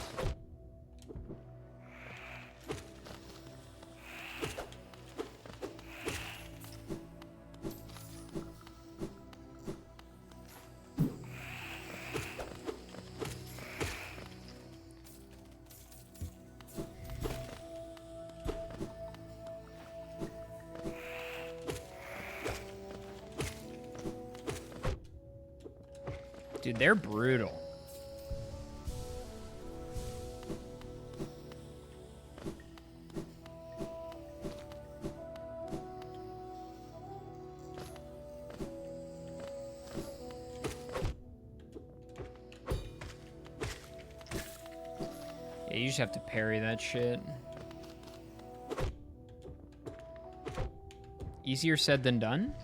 Dude, they're brutal. Yeah, you just have to parry that shit. Easier said than done?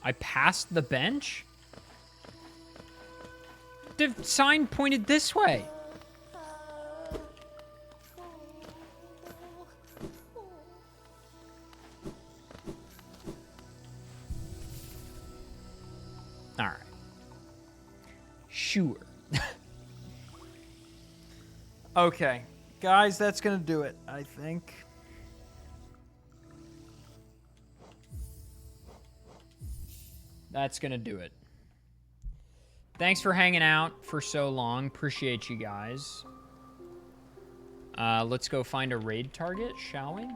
I passed the bench? The sign pointed this way. All right. Sure. Okay. Guys, that's going to do it, I think. That's going to do it. Thanks for hanging out for so long. Appreciate you guys. Let's go find a raid target, shall we?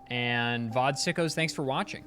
And VOD Sickos, thanks for watching.